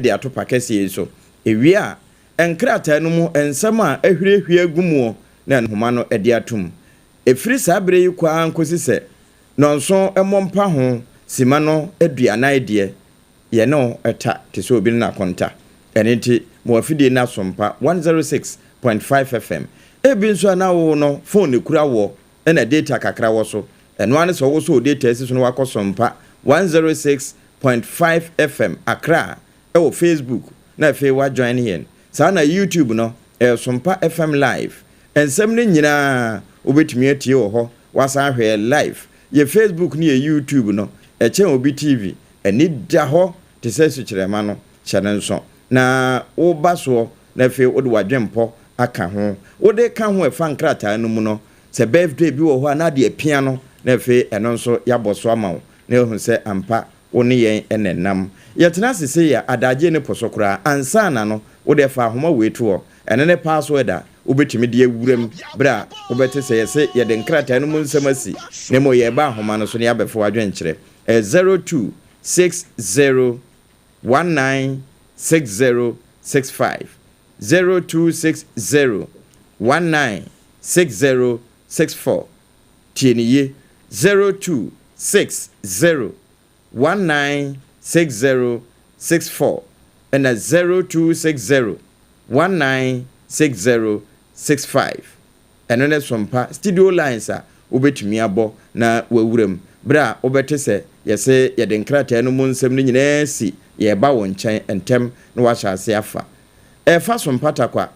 de ato pakɛsie so ewie a enkrata no mu ensɛm a ahwirehwie gumu na nhoma no de atum efiri saa bere yi kwa ankosi sɛ nonso mmompa ho sima no aduanan de ye no eta te so obi na konta enenti mo afidie na Sompa 106.5 FM ebi nso na wo no phone kura wo na data kakra wo so eno ane so wo so data esi so no wakɔ Sompa 106.5 FM Accra wo Facebook na fe wa join here saa na YouTube no Sompa FM live ensɛm ne nyina obetumi atie wo ho wasa hwɛ live ye Facebook ni ye YouTube no eche obi TV eni da ho te sɛ sukyerɛma no kyɛne nso na wo baso na fe wo de wadwempo aka ho wo de ka ho efa nkrata no mu no sɛ birthday bi wo ho na de apia no na fe eno nso yaboso ama wo na hu sɛ ampa wo ne yen enenam yɛtena sese ya adagye ne posokora ansa na no wo de fa homa wetu ene ne password a ubetimi de awuram bra ubete sɛ yɛsɛ yɛde nkrata no mu nsɛm asi ne mo yɛ ba homa no so ne abɛfo wadwenkyerɛ 0260196065 0260196064 tieniye 0260196064 and 0260196065 eno ne Sompa studio lines a ubetumi abo na wawuram bra obete se yese yede nkrata no mu nsem no nyina si ye ba won nkyɛn entem no wa hyase afa fa Sompa takwa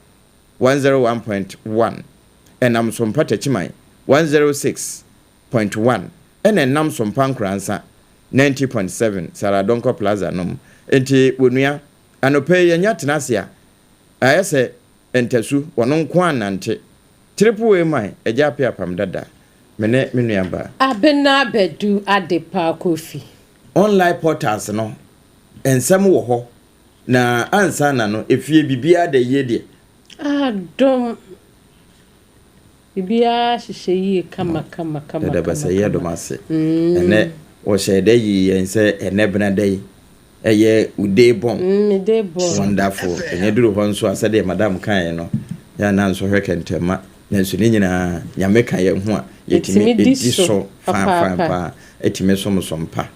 101.1 enam Sompa tachiman 106.1 enam Sompa nkransa 90.7 Saradonko Plaza nom enti wonua anope yanya tenasia ayese entasu wono nko anante triple mai Agya Appiah Apam Dadaa mene menuaba Abena Badu Adepa Kwofie online portals no ensem wo ho na ansa na no efie bibia da ye de dom bibia hyehyɛ yi kama da ba sɛ yɛ dom ase ene wo hyɛ da yi ense ene bena da yi eye ude bon wonderful enye duru ho nso ase de madam kan no ya na nso hwekentema na nso ni nyina nyame kan ye ho a yetimi ediso fa etimi Sompa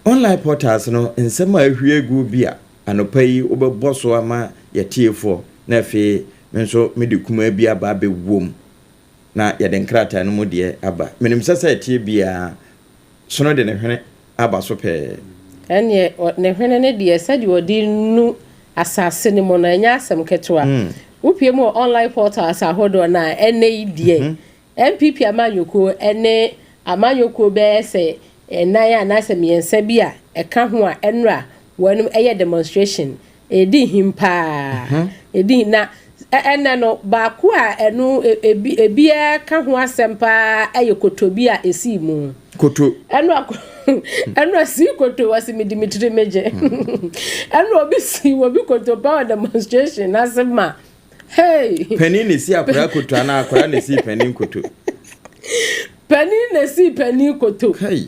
online portals no ensem a ahwie gu bia anopa yi obeboso ama yetiefo na fe nso medi kuma bia ba be wom na yede nkrata no mu de aba menim sɛ tie bia sono de ne hwene aba so pe ene ne hwene ne de sɛ de odi nu asase ne mo na nya asem ketewa upie mo online portals ahodo na ene die MPP amanyoko ene amanyoko be se enan ya na se miensa bi a eka ho a enra wanum eye demonstration edi himpa edi na ene no ba ku a enu ebi eka ho asempa eye kotobi a esi mu koto enu si koto wasi mi Dimitri meje enu obi si obi koto power demonstration asema hey penin ne si akora koto ana akora ne si penin koto penin ne si penin koto hey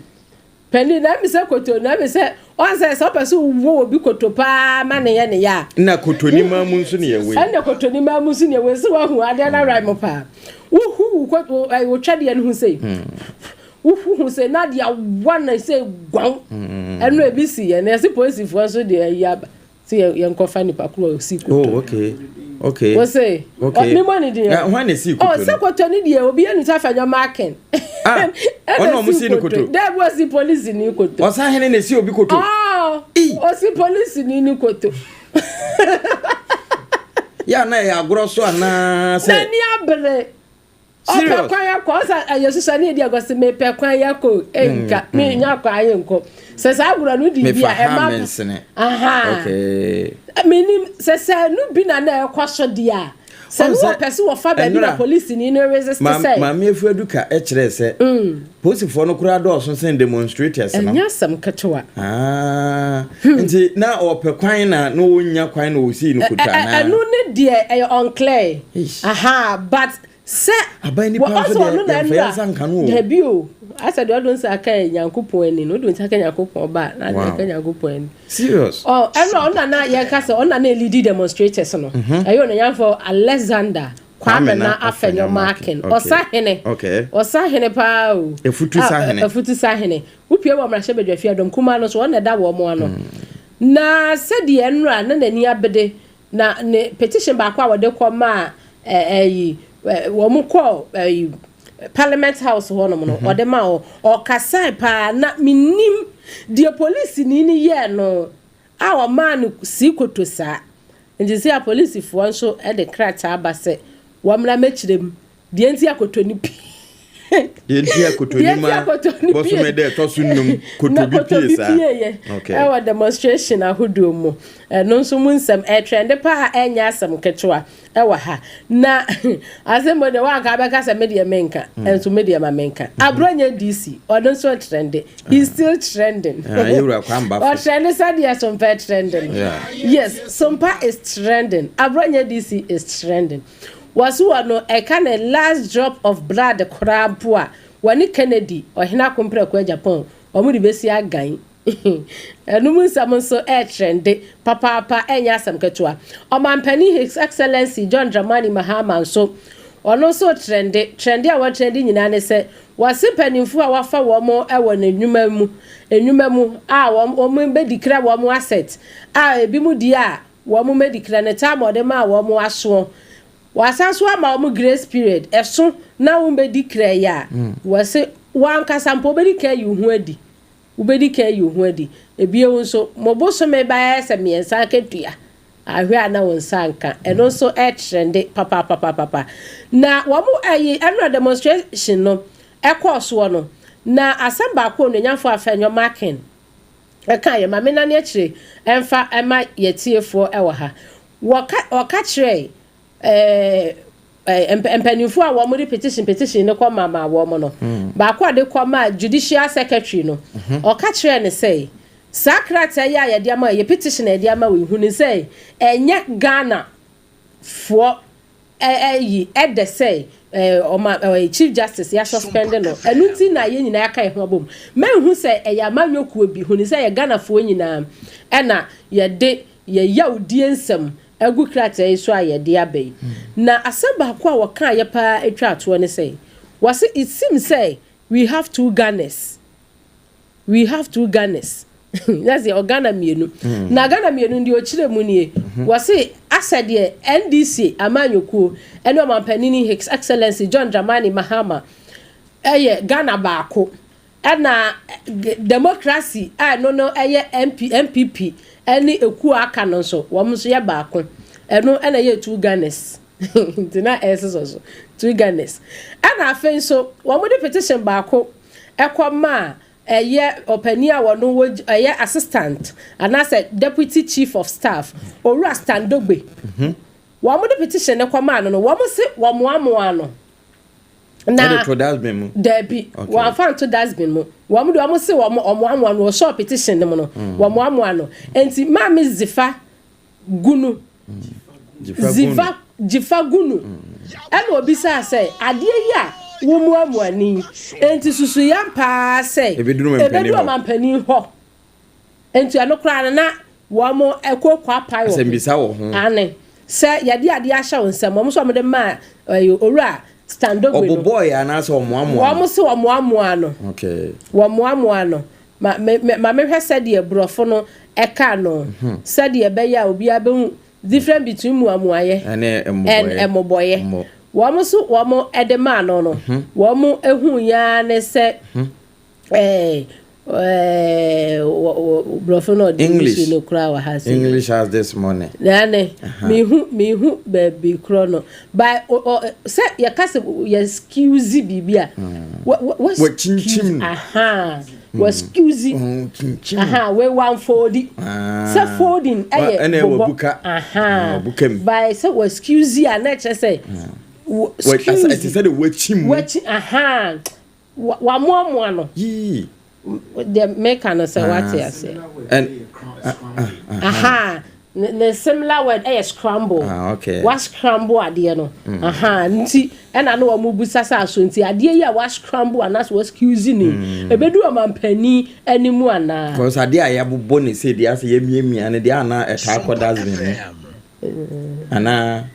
penin na mi se koto na mi se on se so person wo obi koto pa ma ne ye ne ya na koto ni ma mu nso ne ye we na koto ni ma mu nso ne we se wa hu ade na rai mo pa wo koto ai wo twade ne hu sei hu sei na dia wana sei gwan enu ebi si ye na se police fo so de ya si ye nkofa ni pa kuro si koto okay what say okay me money dey when is koto se koto ni dey obi enu ta fa marking ono mo si ni koto there was the police ni koto o sa hene ne si obi koto o si police ni koto ya na ya grosso ana se ni abere o pe kwa ya ko sa ayesusa ni dey go se me pe kwa ya ko enka me nya kwa ayenko se sa agura no di bia e ma okay menim se no bi na na ekwaso dia se no pese wo fa ba bi na police ni no resist say ma me afu eduka e kire se police for no kura do so sen demonstrators no enya sam ketewa nti na o pe kwan na no wonya kwan na o si no kuta na no ne dia e unclear but se abani pa so de fansan kan wo debio I said you don't say aka Nyankopon ni no don't say aka Nyankopon ba na aka Nyankopon ni serious oh no na ye ka say ona na lead demonstrators no ayo no yan for Alexander Kwame na afenyo marking osahene osahene pa o efutu sahene upie wo mrahye bedwafia dom kuma no so ona da wo mo ano na said the enra na nani abede na ne petition ba kwa wode koma wo mo call Parliament House ho no no ode ma o kasai pa na minim the police ni ye no our man si koto sa nti se a police fo nso e de krata abase wamra mechirem de nti akoto ni pi de nti akoto ni ma boso me de to sunum koto bi pie sa okay our demonstration ahodo mu no nso mu nsem e trend pa enya asem ketwa e wa ha na asem de wa ka beka se media menka enso media ma menka abronya DC odon so trend he's still trending yura kwamba o trend said yes Sompa trending yes Sompa is trending abronya DC is trending wasu no e can a last drop of blood krabua wani Kennedy ohina kompre kwa Japan omudi besi agan enu nsam so e trend papa enya asam ketua omampani His Excellency John Dramani Mahama so ono so trend a wa trend nyina ne se wase panimfu a wafa wo mo e wo enwuma mu a wo mo be dikra wo mo asset a ebi mu di a wo mo medikra ne time ode ma wo mo aso wasanso ama wo grace period eso na wo be dikra ya wase wan kasampo be dikra yu hu adi ubedika yu hu adi ebie wo so moboso me ba ese miensa ketua ahwe ana won sanka eno so e trend papa na wo mo ayi eno demonstration no e course wo no na asamba ko no nyamfo afenyo marking e kan ye mame na ne akire emfa ema yetiefo e wo ha wo ka kire empanifo a wo mo petition ne kwa mama wo mo no ba kwa de kwa ma judicial secretary no o ka kire ne say sakrata ya ye de ama ye petition e de ama we hu ne say enya Ghana for de say chief justice ya suspend no enuti na ye nyina aka e ho bom men hu say e ya manyoku obi hu ne say ye Ghana fo nyina e na ye de ye yaudi ensem agu krata iso aye de abai na asamba kwa waka ye pa etwa ato ne say was it seems say we have two Ghanaians that's the Ghana mienu na Ghana mienu ndi ochire mu nie was it asade NDC amanyoku eno mampanini His Excellency John Dramani Mahama eye Ghana baako na democracy no eye MPP eni eku aka no so wo mso ye baako eno na ye two Ghanaians ntina so two Ghanaians na afen so wo mo de petition baako ekoma eye opania wo no eye assistant and as a deputy chief of staff Owura Standogbe wo mo de petition ekoma no wo mo se wo mo ano na to dasbin mu debi wa fan to dasbin mu wa mu do am se wa mo no so petition dem no wa mo ano enti mama zifa gunu jifa gunu eno obi sa say ade ya wo mu amuani enti susu ya pa say ebedu mampani ho enti anokra na wa mo ekokwa payo sembisa wo ho ane say yade ade ahya wonsam mo so mo de ma Owura Standogbe no boy anase omoamoa wo mo se omoamoa no okay wo moamoa no ma me hwe sade e brofo no e ka no sade e be ya obi abehu different between muamoaye and emoboye wo mo so wo mo edema no wo mo ehu ya ne se brofo no English no kra wa has English has this morning yani me hu baby krono by say ya kase ya excuse bibia what chinchim was excuse we one folding say folding ene wo buka bukem by say was excuse ya na say what I said wachim wa mo no the make an say what you say and the similar word scramble. Okay. Was scramble adeɛ no. Nti ɛna no ɔmo busa sa so nti adeɛ yi a was scramble anas was cuisine. Ebedu amampani animu ana. Because adeɛ a yabobɔ ne say dia say yemiemia ne dia ana ɛta akɔda zene. Ana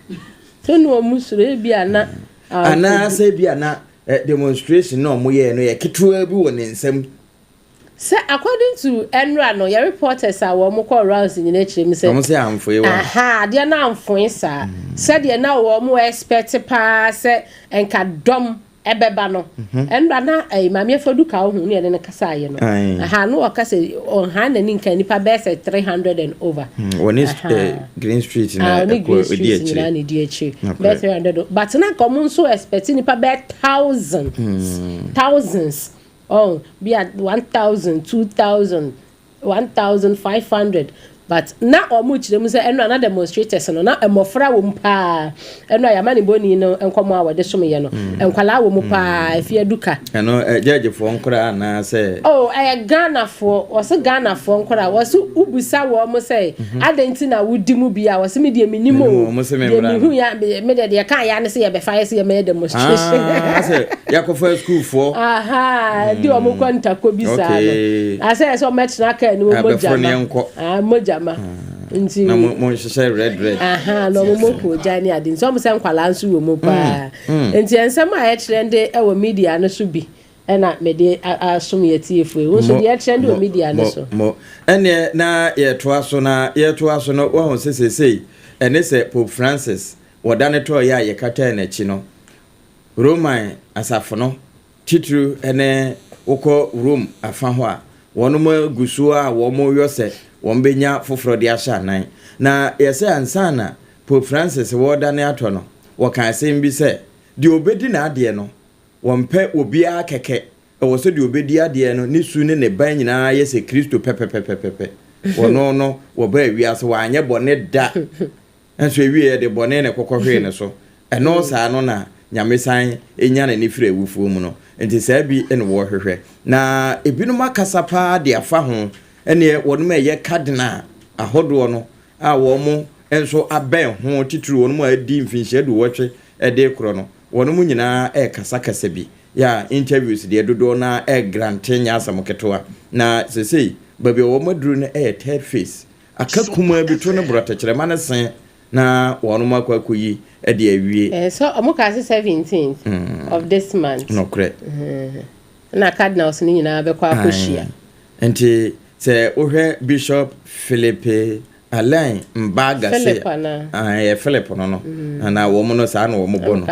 so no ɔmo sure bi ana say bi ana demonstration no ɔmo yɛ no yɛ ketewa bi wɔ ne nsam. So according to Enra no, your reporters are one call rounds in the nature. Say I'm for you. Aha, they are now for sir. Said they are now more expert pass and cadom ebebano. And Rana a mammy for Duka who near the Casay. Aha, no, Casay on hand and in Canipa best at 300 and over. One is Green Street in DH. But not common so expecting Nipa bet thousands. Oh, be at 1,000, 2,000, 1,500. But now or much them say another demonstrators no na emofra wo mpa eno ayama ne boni no enkomo awode som ye no enkwala wo mpa afia duka eno judge fo nkora na say oh Ghana fo wose Ghana fo nkora wose ubusa wo mo say adenti na wudi mu bia wose me de minimo de mihu ya me de kan ya ne say ye be fa ye say me demonstration say yakofa school fo aha di o mo kwanta ko bisa no ase so match na kan ni mo moja nti na mo share red no mo ko jani ade so mo se nkwala nso wo mo pa nti ensem a e trend e wo media no so bi e na me de asom ye tiefo wo so de e trend wo media no so ene na ye to aso no wo ho sesesei ene se Pope Francis wodane to ya ye kata na chi no Roman asafo no titru ene wokọ Rome afa ho a wono mo gusu a wo mo yose wombenya foforo de ahya nan na yese ansana Pope Francis wodane ato no wokan asem bi se de obedi na ade no wompe obi akeke wo so de obedi ade no ni su ne ban nyina yese Kristo pepepepepe wono no wo ba wiase wanye bone da enso ewie de bone ne kokohwe ne so eno sa no na nyamesan enya na ni fira ewufuo mu no enti sa bi ene wo hwehwe na ebinum akasa pa de afa ho ene wonu ma ye cardinal ahodo no a wo mu enso aben ho tituru wonu ma adi mfinhye du wotwe ede kro no wonu mu nyina kasa kasa bi ya interviews de dodo na grante nya asamoketo na sesei babi wo maduru ne third phase akakuma bi to ne brota kire ma ne sen na wonu ma kwakoyi ede awie so omuka 17th of this month no correct na cardinals ni nyina be kwa akohia enti se ohwe Bishop Philippe Alain Mbaga se Philip no na wo mo no sa na wo mo bo no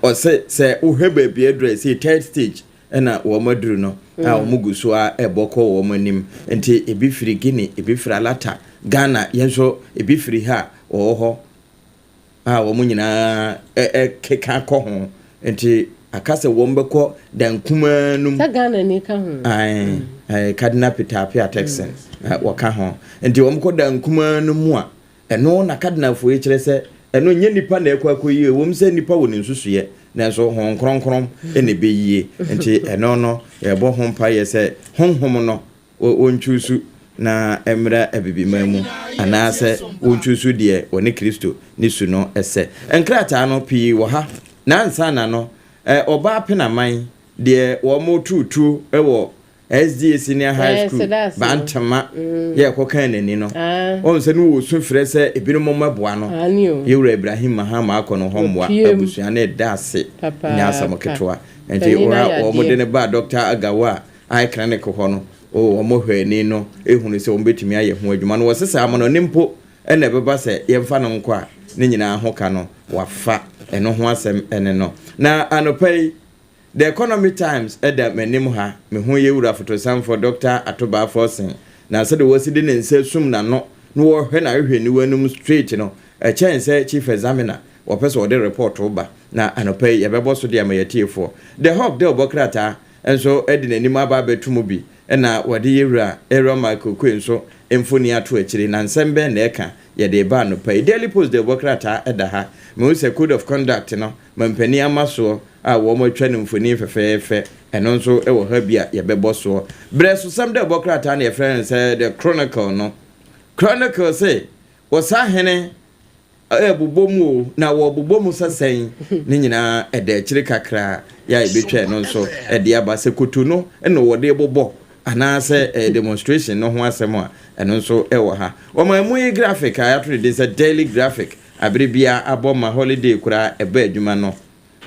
o se ohwe baby address third stage na wo maduru no a wo muguso a eboko wo manim enti ebi firi Guinea ebi firi Alata Ghana yenso ebi firi ha oho a wo nyina keka ko ho enti akase wo mbekọ dankumanum ta Ghana ni ka ho Cardinal Appiah Apam waka ho enti wo mkọ dankumanum a eno na Cardinal fo e kire se eno nye nipa na ekwakoyie wo mse nipa wo ne nsusuye na so hon kronkron ene beyie enti eno no ye bo ho mpa ye se honhom no onchusu na emra abibimamu anase onchusu de woni Kristo ni su no ese enkrata no pi wo ha na ansana no oba penaman de wo mo tutu ewo SDA Senior High School bantama ye kokan nani no on se no wo su frɛ sɛ ebinu momma boa no yewura Ibrahim Mahama akono homboa abusua na dase nya asamoketoa enti wo mo de ne ba Dr. Agawa ai clinic ho no wo mo hwani no ehunu sɛ wo betumi aye ho adwuma no wo sesa am no nimpo ene beba sɛ yemfa no nkɔ a ne nyina ho ka no wafa eno ho asɛm ene no na anopai The Economy Times eda menim ha me ho yewura fotosan for Dr. Atoba Forcing na se de wosidi ne nse sum na no wo hwe na hwe ni wanum straight no e chen se chief examiner wo pese wo de report oba na anopai ye bebo so de amayetiefo the hawk de obokrata enso edi nanim aba betumu bi na wo de yewura Aaron Michael Kwenso emfoni ato akire na nsembe na eka ye de ba anopai Daily Post de obokrata eda ha me se code of conduct no mampani amaso a wo mo twa ne mfoni fefefe eno nso e wo ha bia ye bebo so breso sam de bokrata na ye friend say the Chronicle no Chronicle say wasa hene bubomu na wo bubomu sasen ni nyina ede chiri kakra ya ebetwa no nso ede aba se kotu no eno wo de bobo anase demonstration no ho asem a eno nso ewo ha wo ma mu graphic a yato de daily graphic abrebia aboma holiday kura eba adwuma no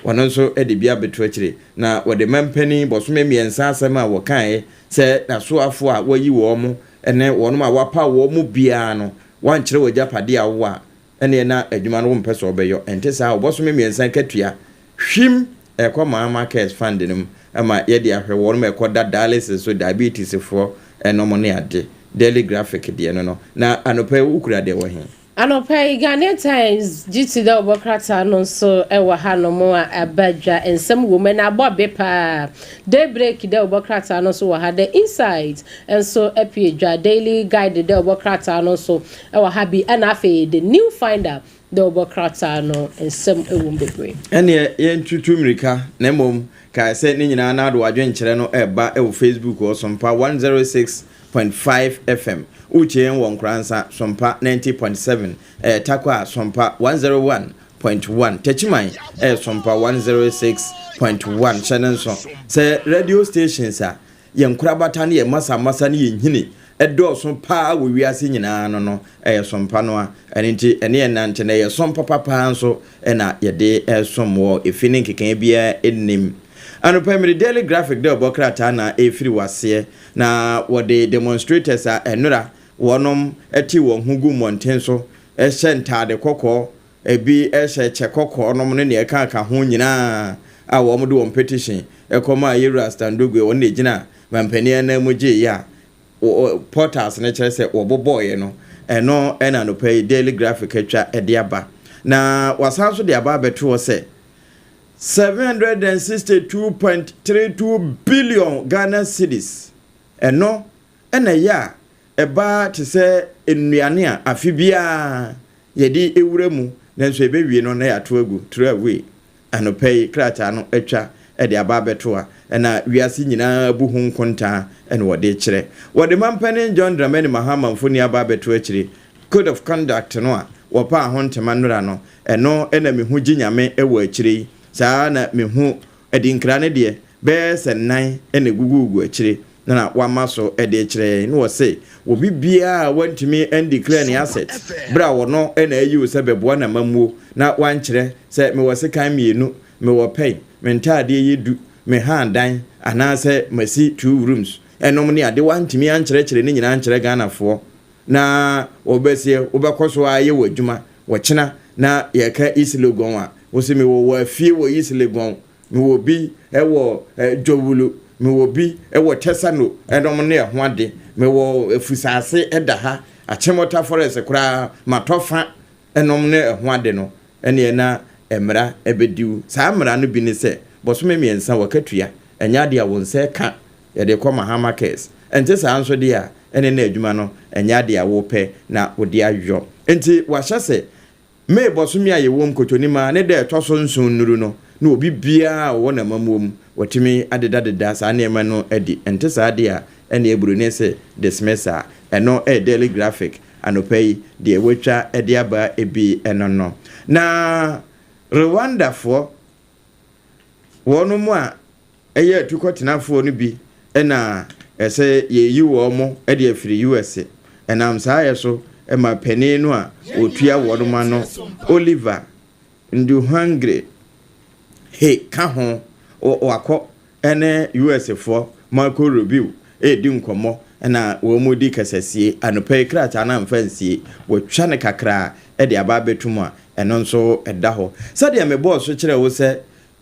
wono nso ede bia beto akire na wo de mampani bosome miensa asem a wo kan se na so afo a wayi wo mo ene wono ma wapa wo mu bia no wan kire wagya pade a wo a ene na adwuma no mpɛ so obeyo ente sa obosome miensa katua hwim ekoma market fund nim ama ye de ahwe wo no ekoda dialysis so diabetes for enomo ne ade daily graphic de no na anopa ukura de wo he anopa Ghanaian Times GT da obokrata no so ewa ha no mo abadwa ensem woman abobe pa daybreak da obokrata no so wa ha the insight enso epiedwa daily guide da obokrata no so ewa ha bi anafe the new finder da obokrata no ensem ewum bebre ene ye ntutu mirika na mom ka se ni nyina na do adwenkyere no eba e Facebook o Sompa 106.5FM uche won kransa Sompa 90.7 takwa Sompa 101.1 techiman Sompa 106.1 channel so se radio stations a yenkurabata ne ye masa ne yenhini edoso pa we wiase nyina no Sompa no a enti ene nante na ye Sompa papa nso na ye de somwo efini kekan bia enim anopamiri daily graphic de obokrata na efiri wase na wode demonstrators a enura wonom eti won hugu monten so ehye ntade kokko ebi ehye chekokko onom ne ne ka ho nyina a wo mo de won petition ekoma yera standogwe won ejina mampani na muje ya portals ne kire se wo boboye no eno ena no pay daily graphic atwa ede aba na wasanso de aba beto se 762.32 billion Ghana cedis eno ena ya eba te se enuane a afibia yedi ewuremu nanso ebewie no na ya to agu throw away anopay krata no atwa ede aba beto a ena wiase nyina bu hu nkonta ene wode kire wode mampane John Dramani Mahama mfoni aba beto akire code of conduct no a wopa ahontema nura no eno ena mehu ginyame ewo akire saa na mehu edinkra ne de be senan ene gugugu akire na wamaso ede akire no wose obi bia wantimi and declare ne asset bra wono ena ayi se bebo na mamuo na wankire se me wose kan mienu me wo pay me ntade yedu me handan anase masi 2 rooms enom ne ade wantimi ankire ne nyina ankire Ghana fo na obesie obekoso aye wadwuma wokyena na yeka islegon a wose me wo afie wo islegon me wo bi ewo dwowulu me wo bi ewo tesano enom ne ho ade me wo efusase edaha achemota forest kura matofa enom ne ho ade no ene na emra ebediu saa mra no bi ne se bosome miensa wakatua enya de a wonse ka ye de koma hama case ente saa nso de a ene na adwuma no enya de a wo pe na wodi ayo enti wahye me bosome aye wom kotoni ma ne de toso nsun nuru no na obi bia wo na mamuom watimi adedadeda saa ne ma no edi ente saa de a ene eburu ne se dismissa eno daily graphic anopay de wetwa ede aba ebi eno no na Rwanda fo wono mu a eye tukotenafo no bi ena ese ye yi wo mo ede afiri US enam saa ye so ema pani no a otua wono ma no Oliver ndu hungry he ka ho wakọ ene US fo Marco Rubio edi nkomo na wo mu di kasasie anopai krata na mfansie wo twa ne kakra ede aba betum a eno nso eda ho sade me boss so kire wo se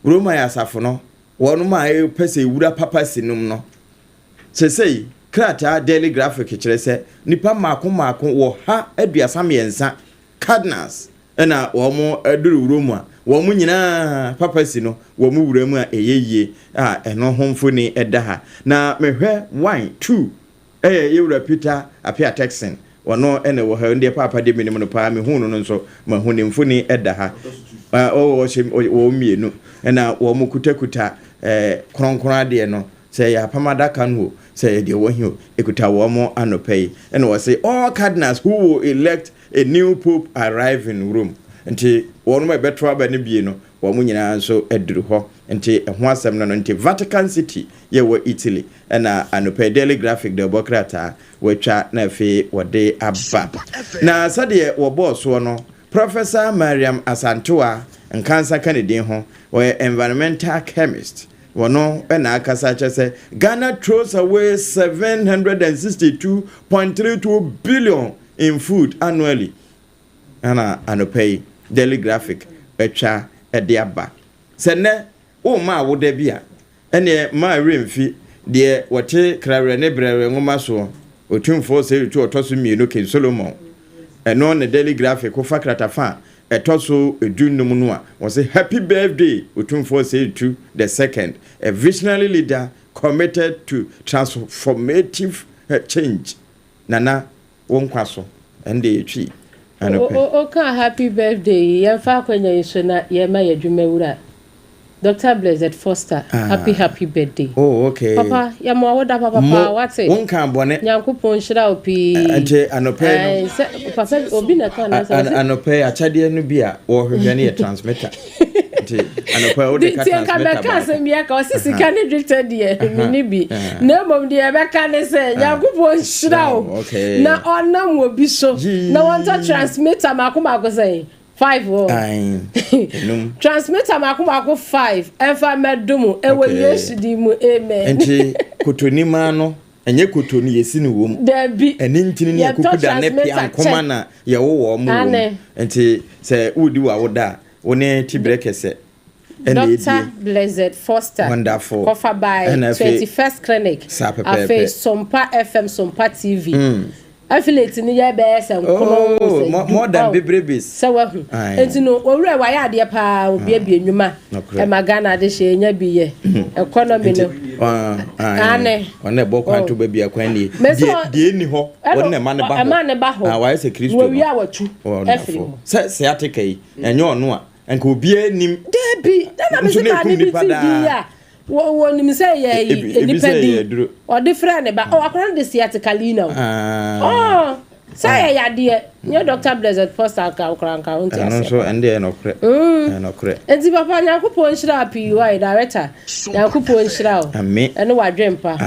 Roma ya asafo no wono ma e pese wura papa sinum no sesei krata daily graphic kire se nipa mako wo ha aduasa miensa Cardinals na wo mo aduru Roma wo mu nyina papa si no wo mu wura mu a eyeye a eno homfoni eda ha na mehwe 1 2 yewura Peter Appiah Texan wono ene wo ha ndie papa de minim no pa me hunu no nso ma hunu mfoni eda ha wo mienu na wo mu kutakuta kronkron ade no se ya pamadaka no say the one who ekuta womo anopai and was say all cardinals who will elect a new pope arrive in Rome nti wonu ma betro aba ne bie no wo mu nyina nso aduru ho nti ho asem no nti Vatican City ye wo Italy na anopai Daily Graphic de bokrata wetwa na fe wode aba na sade wo boss no Professor Mariam Asantua nkansa kanedin ho wo environmental chemist wono na akasa che Ghana throws away 762.32 billion in food annually ana anopai Daily Graphic etwa ediaba sene o ma woda bia ene ma remfi de wote krare ne brere ngoma so otumfo se tu otoso mienu King Solomon eno ne Daily Graphic ko fakrata fa etoso edunum no a wo say happy birthday otumfo se tu the second, a visionary leader committed to transformative change nana wonkwaso ende etwi okay, happy birthday. Yemfa kwenya isona yema yadwumawura. Dr. Blessed Foster, happy birthday. Oh, okay. Papa, yamo awoda papa wate. Wonka bone. Nyankopon hira opi. Ante anope no. Papa obi na kan na say. Anope achade no bia wo hwehwe ne transmitter. Ante anope wo de transmitter. Ti kan be kan se mi aka osisi kan ne drifted de mi bi. Na mom de be kan ne say Nyankopon hira o. Okay. Na onam obi so. Na wanta transmitter makoma say 5 transmitter makuma 5 enfa medumu ewe Yesu di mu amen enti kotonima no enye kotoni yesi ni wom debi eni ntini ne kukuda ne pia nkoma na ye wo mu enti se udi wa woda woni tibrekese Dr. Blessed Foster wonderful cover by 21st Clinic afi Sompa FM Sompa TV affiliate ni ya be se nkono more than bebrebis sawa hu enti no owura wa ya ade pa obi enwuma e magana de hye nya bi ye economy no ane one bo kwanto ba bia kwan ni die ni ho wonne ma ne ba ho wa se Kristo wo wi awatu afiri se atekai enye ono a enka obi anim debi na me se ba ni bi ti ya wo ni me say ye nipa di o different ba o akran de siatically now say ya de nye Dr. Blessed Foster ka okranka unti ase so ende no kre enti papa Nyankopon hira PY director Nyankopon hira o ene wadwempa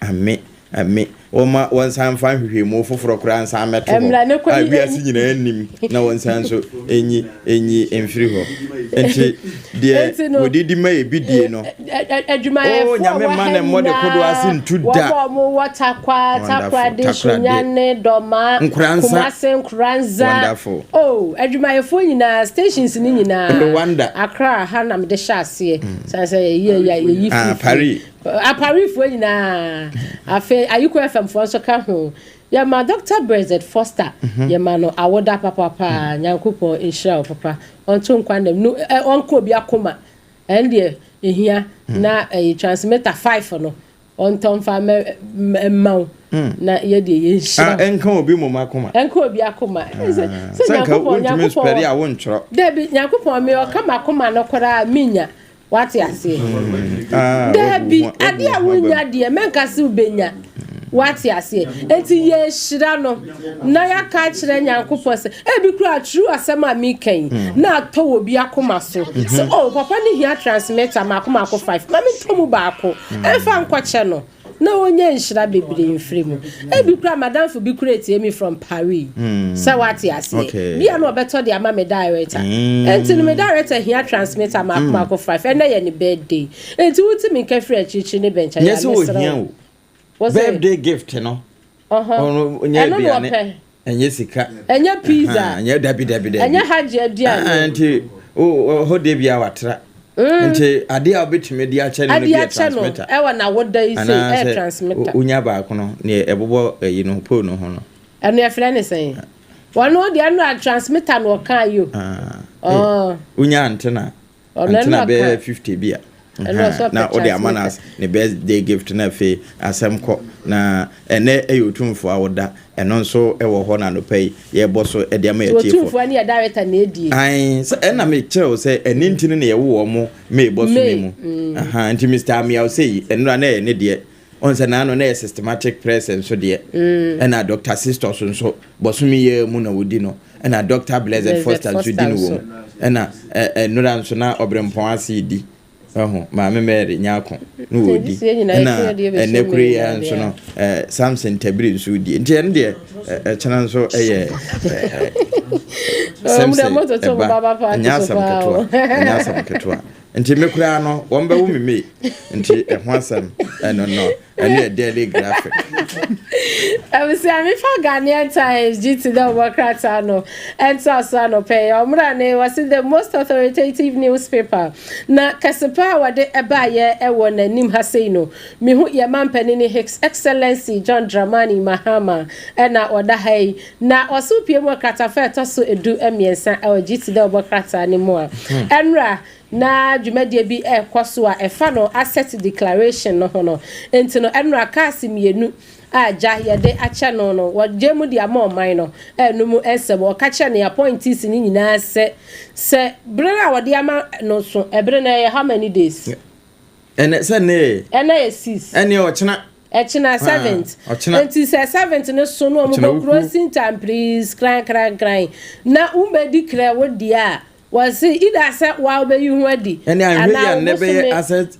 amen Oma wansan fan hwehwe mu foforo kura nsan meto ho abiasi nyina anim na wansan so enyi emfiri ho enti de wodidi ma ebidie no adwuma nyame ma ne mo de kodo ase ntuda wo watakwa de sunyane doma kumase nkranza adwuma yefo nyina stations ni nyina Accra ha na me de hyase sanse ye Paris Paris fo nyina afi ayiko FM fo so ka ho ya ma Dr. Blessed Foster ya ma no awoda papa Nyankopon inshallah papa onto nkwanem no onko bi akoma ende ehia na transmitter 5 no onto fa maw na ye de ye inshallah enka obi mo makoma enka obi akoma se Nyankopon speri a wonchro debi Nyankopon me o kama akoma no kora minya wati ase debi ade a wonya de menka se ubenya wati ase enti ye hira no na ya ka kire Nyankopon se ebi kura true asema mi kan na to obi akoma so se papa ni hia transmitter makoma ko 5 mami tomu ba ko enfa nkwache no na onye nhira bebre mfiri mu ebi kura madam for bi kura tie me from Paris se wati ase bia no obeto de ama me director enti no me director hia transmitter makoma ko 5 ena ye ni birthday enti wuti me ka free chichi ne bencha ya mesra birthday gift no onya biane enye sika enye pizza enye dabi enye haji adia anti ho de bia watra nti ade a obetime de a channel no bia transmitter ewa na woda ise air transmitter onya ba kono ne ebobo yi no po no ho no eno e frɛ ne sɛn wono de anu a transmitter no kan yo onya antena be 50 bia na odi amanas ne birthday gift na fe asemko na ene eyotumfo awoda eno nso ewo ho na no pay ye boso e de ma ye chiefo otumfo na ye director na edi so ena me kire say eni ntini na ye wo mo me boso me mu nti Mr. Amia say eno na ye ne de on say na no na systematic presence so de and a Dr. Sister so bosumi ye mu na wodi no and a Dr. Blessed Foster so di no wo and no ran so na obrempon ase di ma me mere nyako no wodi na enekure ya so no Samson Tabri so di nti en de chana so nyasam ketwa nti mekura no womba wo meme nti ho asam no and a daily graphic. I was saying, if I Ghanaian Times, GT Democrats, no, and Sasano pay, Omrane was in the most authoritative newspaper. Na Casapa, what de Abaya, Ewan, and Nim Haseno, Mihu Yaman Penini Hicks, Excellency John Dramani Mahama, and na Odahay, na Osupiamo Catafa, Tosu Edu Emiensa, or GT Democrats anymore. Enra. Na dwumadie bi ekwoso a efa no asset declaration no ho no enti no enra kasi mienu aja yede acha no no wodjemu di amon no enu mu ensem o ka che ne appointees ni nyina se bre na wode ama no so ebre na how many days ene se ne ene 6 ene o chena 7th enti se 7th no so no mo crossing time please cry na umbedi kra wodi a was either said while be you ready and I never asset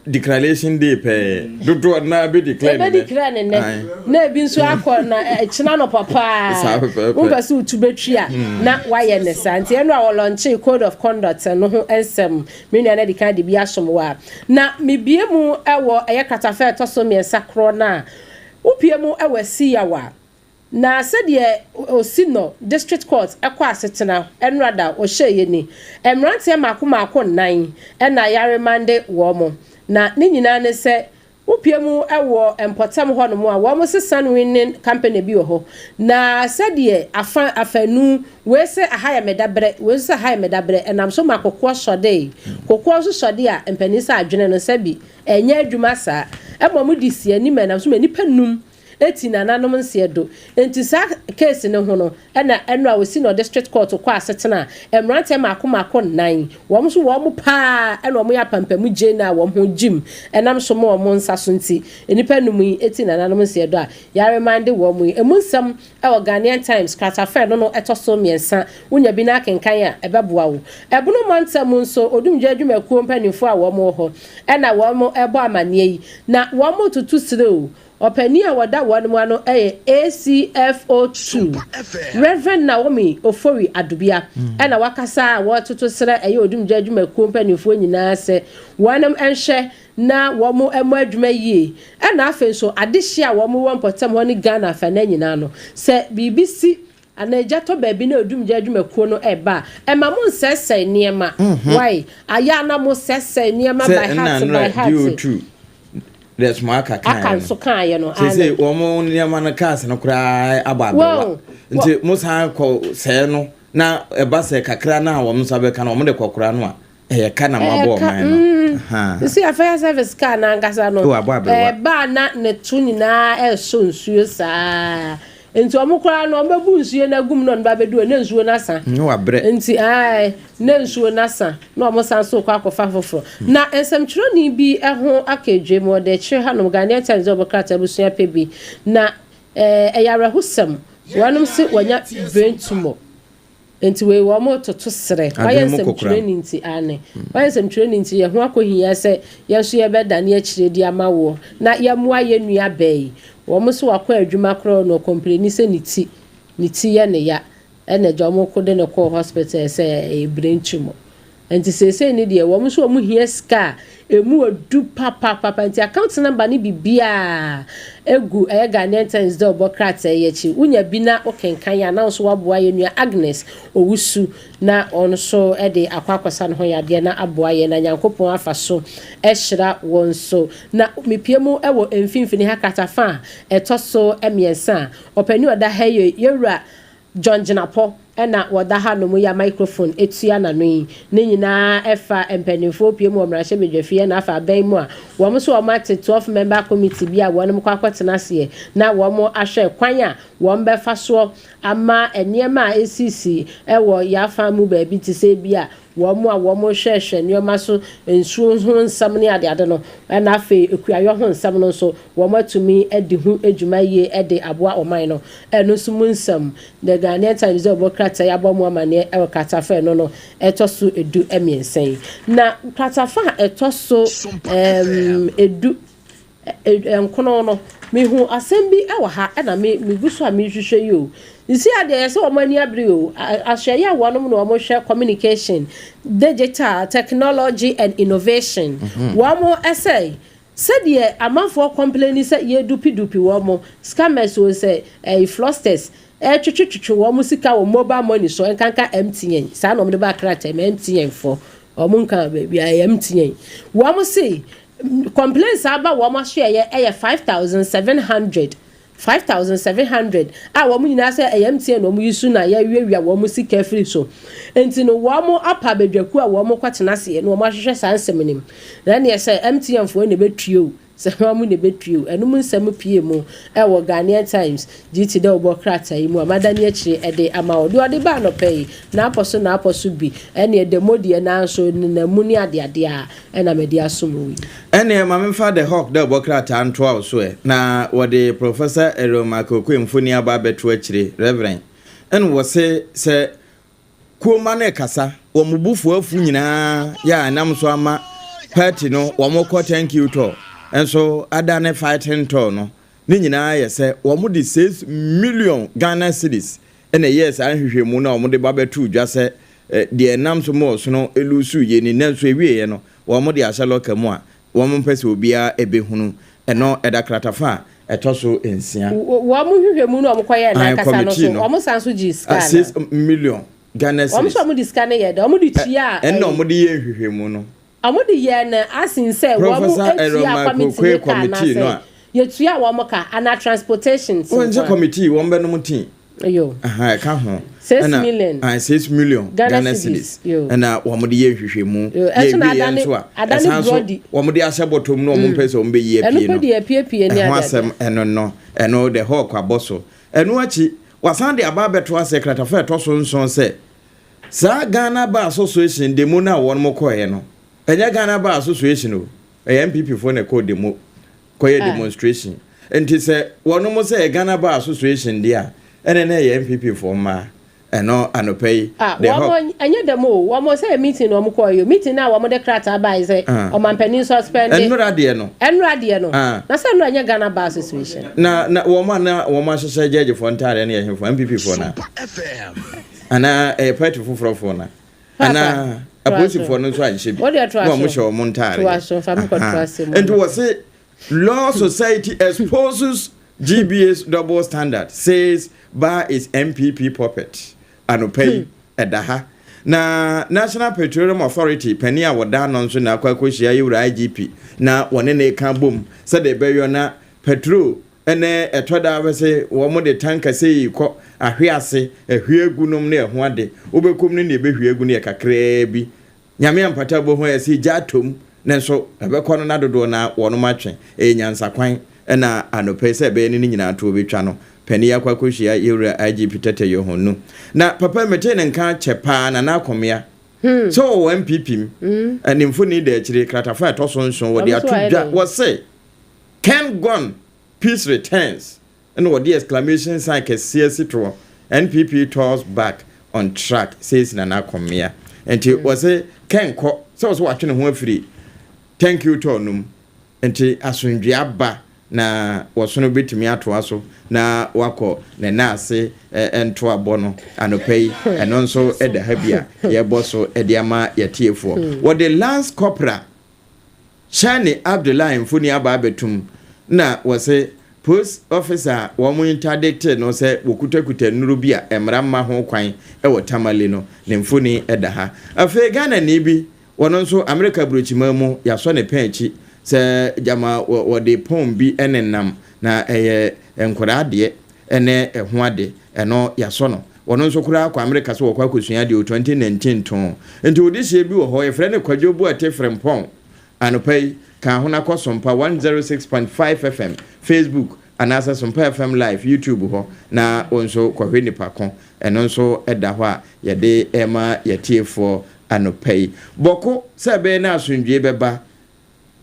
declaration day pe do na be declare na bi nso akọ na china no papa umba so tubetria na why ne santi eno a launch code of conduct no ho ensem me na de kan de bi asomwa na me biemu ewo eyekatafa etoso me sakro na upiemu ewo siyawa na said osino district court ekwa asetena enrada o hyeye ni emrante makoma nan na yare mande wo mo na ne nyina ne se upiemu ewo empotam ho no mo a wo mo se san winning company bi ho na said afanu we se ahaya medabre we se ahaya medabre enam so makokwo sode kokwo so sode a empanisa adwene no sabi enya adwuma sa emo di sie ani menam so manipa num eti na nanom nsiedo enti sa case ne ho no na eno a wosi no district court kwa asetena emrante makoma nan wo so wo pa eno mo ya pampamu je na wo ho jim enam so mo nsa so nti enipa num eti na nanom nsiedo a ya remind wo mo emunsam e Ghanaian Times katafa no etoso miensa unya bi na kenkan a ebeboa wo ebono mantam nso odumje adwumakuo mpanifo a wo mo ho na wo mo ebo amane yi na wo mo tutu sire o opani a wada wanu ano ACFO2 Reverend Naomi Ofori Adubia na wakasa wo tutu sere odumje adwumakuo mpanifo nyina se wanam enhye na wo mo emo adwuma yie na afenso adehia wo mo wonpotam ho ni Ghana fa na nyina no se BBC anaja to baabi na odumje adwumakuo no eba ema mo nsese niema why aya na mo sese niema by heart There's mark akan so kan ye no say wo mo niema na cars no kra ababewa nti mo san ko se no na eba se kakra na wo mo sabe kan wo mo de kokora no a kana mo abo man no see a fire service car na ngasa no ba na ne tu nyina so nsuo saa enti omukora no omebu nsuo na gum no ba bedu na nsuo na sa no abre enti na nsuo na sa na omosan so kwa akofa foforo na ensemtro ni bi eho akedwe mo de kire hanom Ghanaian Times obokata busua pebi na eyare husam wanum se wanya brain tumor enti we wo mo toto sere wayensem training ti ane wayensem training ti ye ho akohia se yeso ye beda na akire di amawo na ye moa ye nua bai wo mo so wakọ adwuma kro no complain se niti ye ne ya ene jomo ko de ne ko hospital se brain tumor enti se ni de wo mo so mo hia ska emu odu papa nti account number ni bibia egu Ghanaian Times do bokrata yechi unya bina okenkan ya na so waboa ye nua Agnes owusu na on so de akwakwasa no ya de na aboa ye na Nyankopon afaso ehira won so na mepiemu ewo emfimfini hakatafa etoso emiensa opani oda haye yewura John Jinapo na wada ha no mu ya microphone etua na no yi ne nyina efa empanifo piemu omrahye bedwafie na afa ban mu a wo mo so o mate 12 member committee bi a wonum kwakwatena se na wo mo ahwe kwan a wo mbefa so ama eniema ACC ewo ya fa mu ba bi ti se bi a wo mo a wo mo hwehwe nneoma so ensuo ho nsam ne ade no na afi ekuayo ho nsam no so wo matumi edi hu edwuma yie ede aboa oman no eno so mu nsam the Ghanaian Times of krata ya bomo amane e katafa no etoso edu emiensen na katafa etoso edu enkono no mehu asem bi e wa ha na me guso a me hwehwe yo nsi ade se o mani abre o ahye ya wonom no o mo hwe communication digital technology and innovation wo mo essay said ye amanfo complain say ye dupi wo mo scammers wo say fraudsters twetwetwe wo mo sika wo mobile money so enkanka MTN sa no mo de ba krata MTN for o mo nkan ba bia MTN wo mo say complaints about wo mo share ye 5,700 a wo mo nyina say MTN wo mo yusu na ye wiawia wo mo sika free so enti no wo mo apa bedwaku a wo mo kwatena se no wo mo hwehwe sansem nim na ne say MTN fo ne betuo se wo mo ne betuo enum nsem pie mu e wo Ghanaian Times GT de obo krata yi mu amadani akire e de ama wo de ba no pay na aposo bi ene de modie na so na muni ade a na medi asomo ene mamemfa the hawk de obo krata anto a so e na wo de Professor Eroma Kokwemfuni aba beto akire Reverend ene wo se kuoma na kasa wo mubufu afu nyina ya nam so ama party no wo moko thank you to enso adane fighting to no ni nyina ye se wo mu di 6 million Ghana cedis ene yes anhwehwemu na wo mu de babetu dwa se de nam so mo so no elusu ye ni nanso ewie ye no wo mu de ahyalo kamu a wo mu pese obia ebehunu eno edakratafa etoso ensia wo mu hwehwemu na wo koye na kasa no so wo mu sanso gi scan 6 million Ghana cedis wo mu so mu di scan ye de wo mu di tua eno mo de ye hwehwemu no amudi ye na asin say wo mu etua committee no ye tua wo mo ka ana transportation so wonje committee wo mbe no mutin yo aha ka ho 6 million 6 million Ghana cedis na wo mo de ye hwehwemu ye bi so a wo mo de ahye bottom no mo mpese wo mbe ye pie no eno de pie ni ada eno the hawk aboso eno achi wasan de aba beto secretary for toso nson se sa Ghana Bar Association de mo na wo mo koye no enya Ghana Bar Association o MPP for na code demo koye demonstration enti se wono mo se Ghana Bar Association dia ene na MPP for ma eno anopei de ho enya demo wo mo se meeting no mo koye meeting na wo mo de krata ba say o mampani suspend enura de no na se no enya Ghana Bar Association na wo ma hyehyɛ jeje for ntare na ye for MPP for na ana party for na ana apolisi for no so anhye bi no mo hye o montare and was say law society exposes GBA's double standard says Bar is MPP puppet anopay edaha na National Petroleum Authority pani a woda no so na akwakohia yewura IGP na wone ne ka bom se de beyo na petrol ene etoda wese wo mo de tanka sei ko ahwe ase ahwe agunom na eho ade obekom ne ebehwe agu ne kakra bi nyame ampata bo ho ese jatom nenso ebekọ no nadodo na wono matwe enyansa kwan na anope se be ni nyina to obetwa no pani akwakohia yewura IGP tete yohonu na papa mete ne nka chepa na akomea so MPP animfo ni de akire kratafa etoso nson wo de atudwa wo se Ken gone peace returns and what the exclamation sign can see to NPP tours back on track says Nana Komia and it was a Ken co so was watching home free thank you to num and asundia ba na was no bit me ato aso na wako na nase ento abono anopay and also at the habia ye boso ediama yetiefo what the lance corporal Shani Abdullah Mfuni aba betum na wase post officer wo mu interdicted no se wokutakuta nuru bia emramma ho kwan wo tamale no ne mfuni edaha afi Ghana ni bi wono nso America brochima mu yaso ne penchi se jama wo de pom bi enenam na enkora de ene eho ade eno yaso no wono nso kura kwa America so wokwa kosua de 2019 ton enti odihye bi wo ho ye frɛ ne kwadwobu ate frempon anopai ka hona kwa Sompa 106.5 FM Facebook anasa Sompa FM live YouTube ho na onso Kwofie nipa ko eno nso eda ho a ye de ema yetiefo anopai boko se be na asundwe beba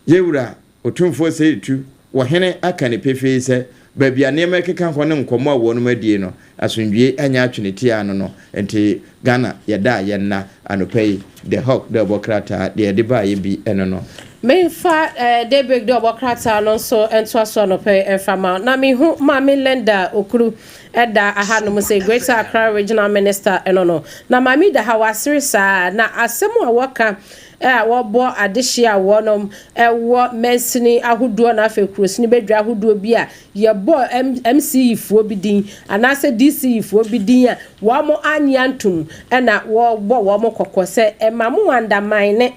yewura otumfo seetu wo hene aka ne pefe se babia ne mekeka ho ne nkomo a wonu madie no asundwe anya atweneti ano no enti Ghana yeda yenna anopai the hawk the bokrata de ba ye bi eno no me fa de break the bokrata no so ento aso anopai enfama na me hu ma me lenda okuru eda aha no say Greater Accra Regional Minister eno no na ma mi da ha wasiri sa na asemu a waka wo adehia wonom wo mensini ahodo na afekurosini bedwa ahodo bi a ye bo MC fuo bidin anase DC fuo bidin a wo mo anyantum na wo bo wo mo kokose mamu andaman ne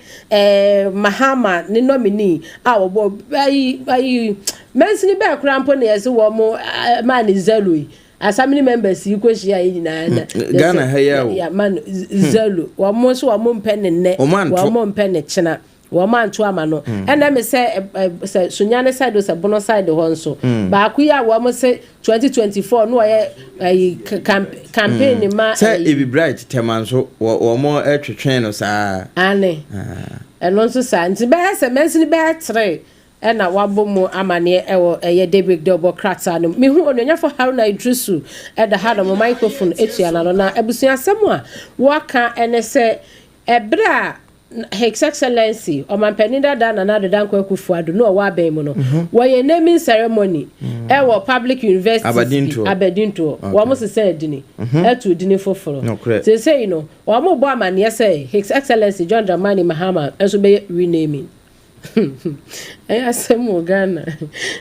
Mahama ne nomini a wo bo ayi mensini be krampo na yesi wo mo man Zalui Assembly members you go share in Ghana ya man Zulu wa mo so wa mo mpene ne wa mo mpene chena wa man to ama no and me say sunyane side o se bono side ho nso ba ku ya wa mo say 2024 no ye campaign ma say e be bright temanso wa mo etwetwen no saa ane eno nso sa nti be se mensi be 3 ena wabomu amane ewo eye David Double Krata no mehu ononya for Haruna Idrisu eda ha no microphone etua na no na ebusua asemu a waka ene se ebra His Excellency Omampani Dadaa na Dadaa Kwofie no wa ben mu no we naming ceremony ewo public university Abedinto wa mo se dini etu dini foforo say no wa mo bo amane say His Excellency John Dramani Mahama enso be renaming Asemu Ghana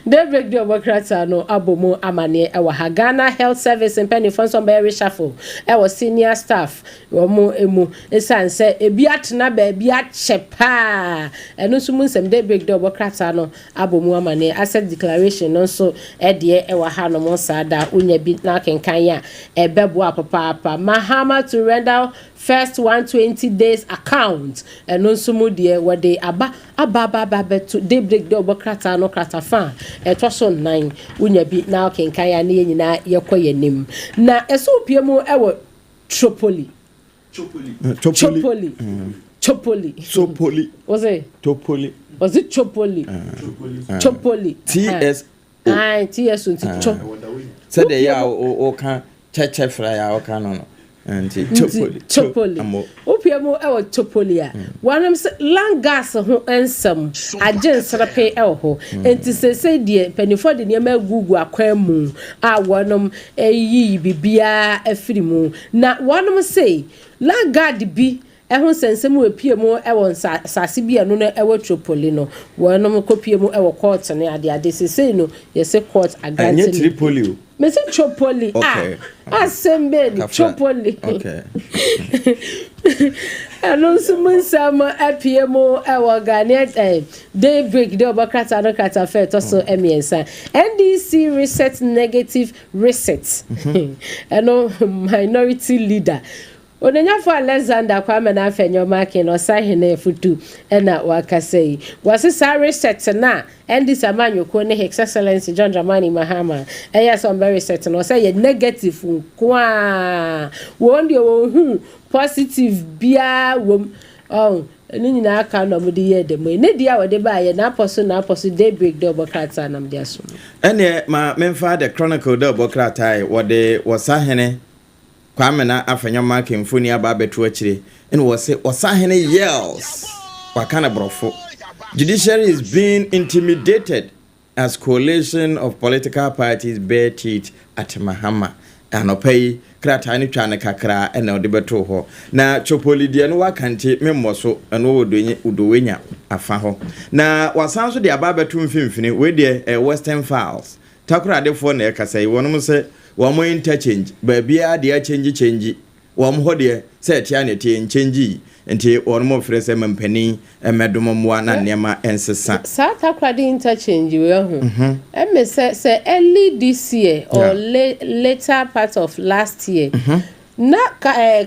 David Double Krata no abomu amane ewa ha Ghana Health Service and penny funds on by reshuffle ewa senior staff womu emu esanse ebi atena ba ebi achepa eno so munsem David Double Krata no abomu amane asset declaration no so ede ewa ha no monsada unya bi na kenkan ya ebebo apapa Mahama to render first 120 days account eno so mu de wode aba to David Double Krata no krata fa etwaso 9 unya bi na kenkan ya ne nyina yekoyenim na eso piemu ewo Tripoli was it Tripoli TS said ya o kan cheche fra ya o kan no Tripoli opiemu ewo Tripoli a wanam langas ho ensam agyen srape ewo enti sese die penifo de ne ma gugu akwamu a wonom eyi bibia afirimu na wonom say langard bi ehun sensem we piemu ewo sase bia no na ewo Tripoli no wonom kopiemu ewo court ne ade sese no yese court agante ni Tripoli Mese Tripoli asembe Tripoli okay anonso munsama apiemo ewo Ghana Daybreak Double Krata no krata fe to so emiensa NDC reset negative reset eno minority leader Onenya for Alexander Kwame na afenyo marking no sahene futu ena wakasei wasisa reset na endi samanyoko ne His Excellency John Dramani Mahama eya some very reset no say negative kwa wondi wo positive bia wom ni nyina aka no mudi ye dem ne dia wode ba ye na apostle Daybreak Double Krata na mdia so ene ma memfa the Chronicle Double Krata wode wasahene Kwame na afenyo mark mfuni aba betu akire and wasahene yells wakana brofo judiciary is being intimidated as coalition of political parties bear teeth at Mahama anopai krata ni twa ne kakra na ode beto ho na Tripoli de no wakante memmoso no udowenya afa ho na wasanso de aba betu mfimfini we de Western Files takura defo na yakasai wonum se wamo interchange babia de change wam ho de se tia ne tie change enti wonum frese mampani emedommoa na nema ensesa South Africa interchange we ho say early this year or later part of last year na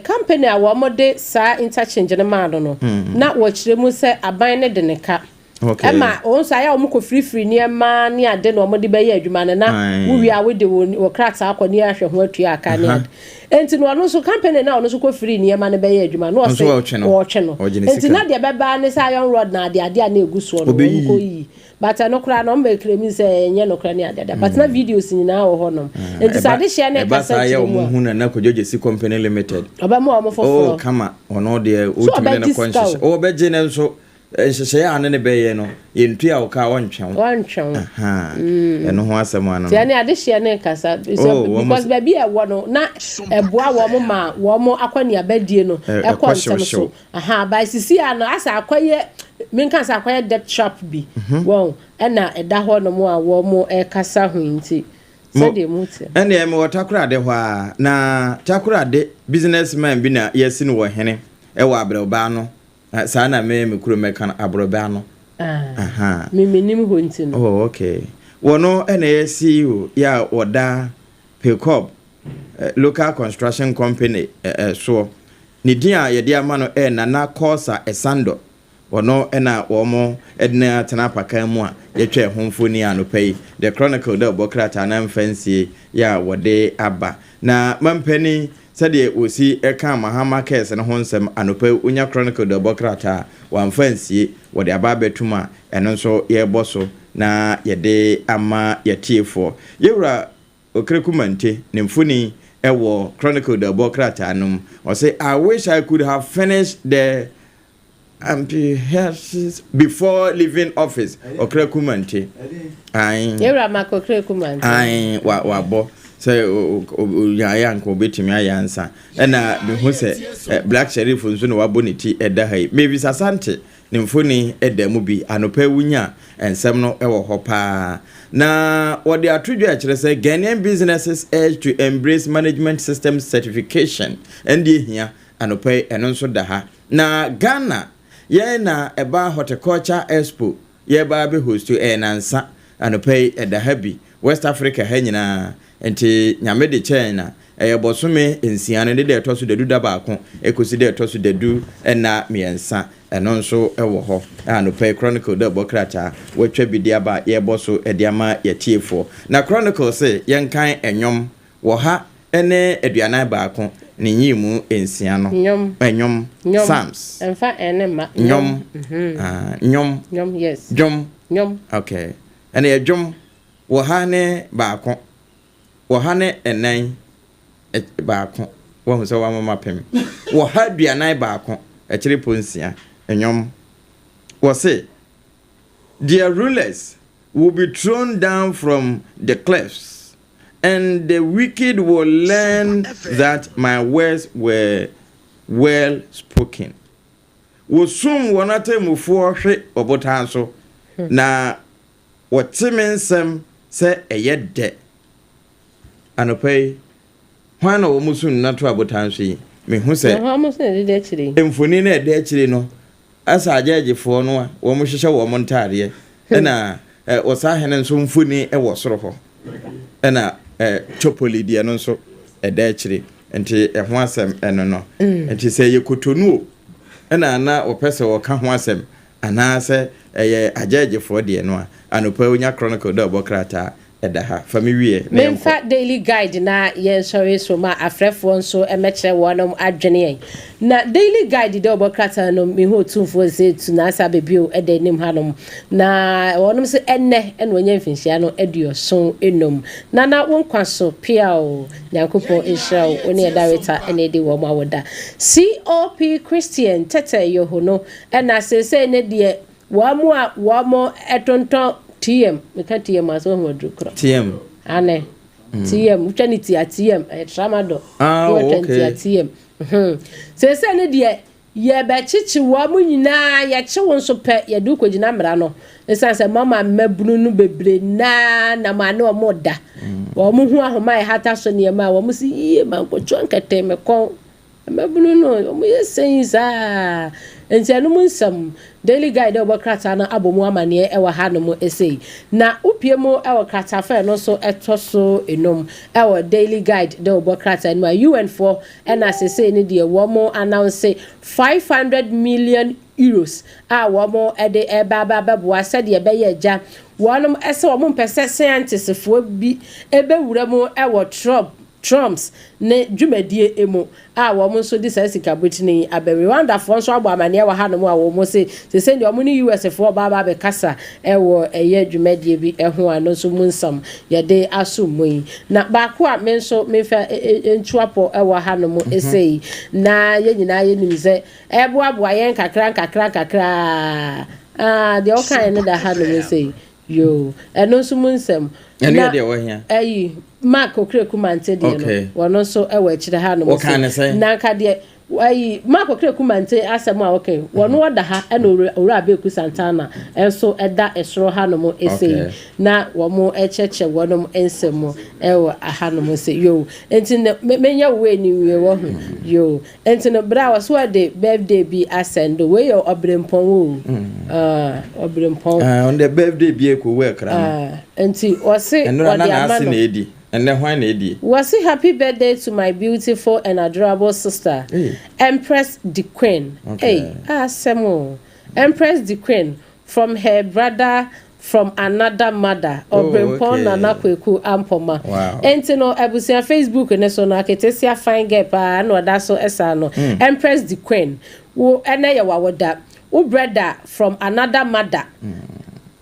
company a wamo de sa interchange na ma no na wo kire mu se aban ne de ne ka okay ema on say ya omko free niema ne ade no omde be ye adwuma ne na wo wi a we de wo cracks akoni ahwe ho atua aka ne enti no ono so company na ono so ko free niema ne be ye adwuma no say wo che no enti na de be ba ne say iron rod na ade na eguso no ko yi but no kra no mbe kremi say enye no kra ne ade but na videos nyina wo ho no enti sa de share ne kasa ya mo hu na kojoje si company limited oba mo o mo foforo kama ono de o tumi na conscious o be je ne so nhyehyɛ ane ne bɛyɛ no yɛntua wo ka wɔntwɛn aha ɛno ho asɛm ano tia ne ade hyɛ ne kasa because baby ɛwɔ no na ɛboa wɔ mo ma wɔ mo akɔne abadie no ɛkɔ nsɛm so aha by sisi ano asa akɔyɛ menka sa akɔyɛ debt trap bi wɔn ɛna ɛda hɔ no mo a wɔ mo ɛkasa ho nti sɛde mu te ɛne me wɔtakora de hɔ a na takora de businessman bi na yɛsi no wɔ hene ɛwɔ abrɛba no sana me kuro meka abroba no aha me menim ho nti no oh okay wono ene CEO ya oda Pickup local construction company so ni dia ye dia ma no na Kosa Esando wono ena wo mo edna tena pakan mu a ye twa homfoni anopai the chronicle da bokrata na mfansie ya wode aba na mampani sade osi eka mahama case ne honsem anopa unya chronicle de bokrata wamfansie wode aba betuma eno nso ye boso na yede ama yetiefo yewra okrekumante ne mfuni ewo chronicle de bokrata anum o say I wish I could have finished the before leaving office okrekumante ai yewra makokrekumante ai wa bo say ya nko betimi ayansa na be hu say black sheriff nso no waboniti eda hai maybe sasante ne mfoni eda mu bi anopa wunya ensem no ewo ho pa na what they are trying to actually say Ghanaian businesses urge to embrace management system certification and here anopa eno nso da ha na Ghana ye na eba horticulture expo ye ba be host to enansa anopa eda ha bi West Africa ha nyina enti nyame de China bosome ensiane de etoso dedu da baako ekosi de etoso dedu na miensa eno nso ewo ho anopa chronicle de bokrata watwa bidia ba ye boso ediama yetiefo na chronicle say yenkan enyom wo ha ene aduanan baako ne nyimu ensia no enyom Psalms enfa ene ma nyom nyom yes nyom okay ene edwom wo ha ne baako wo ha ne enan baako wo hu se wa mama pem wo ha aduanan baako ekire ponsia enyom wo say their rulers will be thrown down from the cliffs and the wicked will learn that my words were well spoken wo sum wonata mufo hwe obotan so na wotimensem se eyede anopai hwana wo musun na to abotan so yi me hu se ha mo se de chiri emfoni na de chiri no asa agagefo no a wo mo hwehwe wo mo ntare na osahene nso mfoni wo soro ho na chopoli die no nso de chiri enti ho asem eno no enti se yekotonu na opese wo ka ho asem ana se agagefo de no a anopa onya chronicle da bokrata edaha famiwie memfa daily guide na yen sorry so ma afrefo nso emekere wonom adwene na daily guide de obokrata no me ho tumfo zetu na asa bebio edenim hanom na wonom se enne onye mfinhia no eduoson enom na wonkwaso piao nyankopon israel oni director ene de wo ma woda COP Christian tete yohono na sese ne de wo mo etonton TM meka TM aso ho dukro TM ane TM utwaniti a TM tramado okay TM se ne de ye be chichi wo mu nyina ye che won so pe ye du kogina mra no esanse mama mabunu nu bebre na ma ne o moda wo mu hu ahoma e hata so ne ma wo mu si iye man ko chwankete me kon mabunu no mo yesen za enti anu munsam daily guide obokrata na abomu amane ewa hanom esei na upiemu ewa krata fa no so etoso enom ewa daily guide de obokrata no UN4 na sesei ni de wo mo announce 500 million euros a womo ede eba beboa said ye be ye agya wonom ese womo pese scientists fo bi ebe wura mu e wo Trumps ne dwumadie emu a wo mo so di sasika botini abere Rwanda fo so agba amane wa hanom a wo mo se ndi wo ni US fo ba be kasa e wo eye dwumadie bi ho ano so munsam ye de asomui na ba ko a me so me fa entuapo e wo hanom esei na ye nyina ye nim se e boa ye kakra de o kan ne da hanom esei yo eno so munsam na de wo hia ayi Mark okreku mante de no wono so e wa chire ha no mo na ka de ayi Mark okreku mante asem a okay wono oda ha e no owura abeku Santana enso eda esoro ha no mo ese na wo mo echeche wono mo ensemo e wa ha no mo se yo enti menya we ni we wo yo enti no bra was what the birthday be asendo we your obrempon wo obrempon on the birthday be ko we kra enti o se o de amano and then why lady? Was it happy birthday to my beautiful and adorable sister, Empress the Queen? Hey, Semo. Empress the Queen from her brother from another mother or Brempon Nana Kweku Ampoma. Wow. Entino Abusia Facebook and so na ketesia fine gap no that's so esano. Empress the Queen. Wo enaya wawoda. Wo brother from another mother.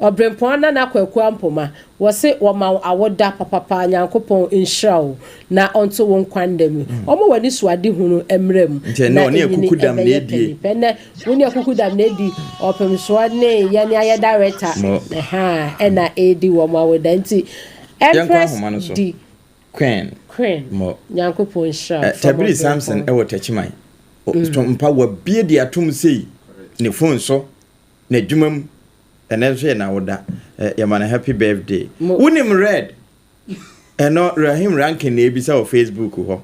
Obrempona na kwaku ampoma wose woma awoda papa nyankopon inshraw na onto won kwandem omo wani suade hunu emrem na oni akukudam na edie pene oni akukudam na edi opem suade ya ni aye director ena edi woma woda nti Empress di Queen mo nyankopon inshraw Tabiri Samson e wotachimai mpa wa bie di atum sei ne phone so na dwumam enenso na woda yamana happy birthday unim red eno Rahim ranking na ebisa o Facebook ho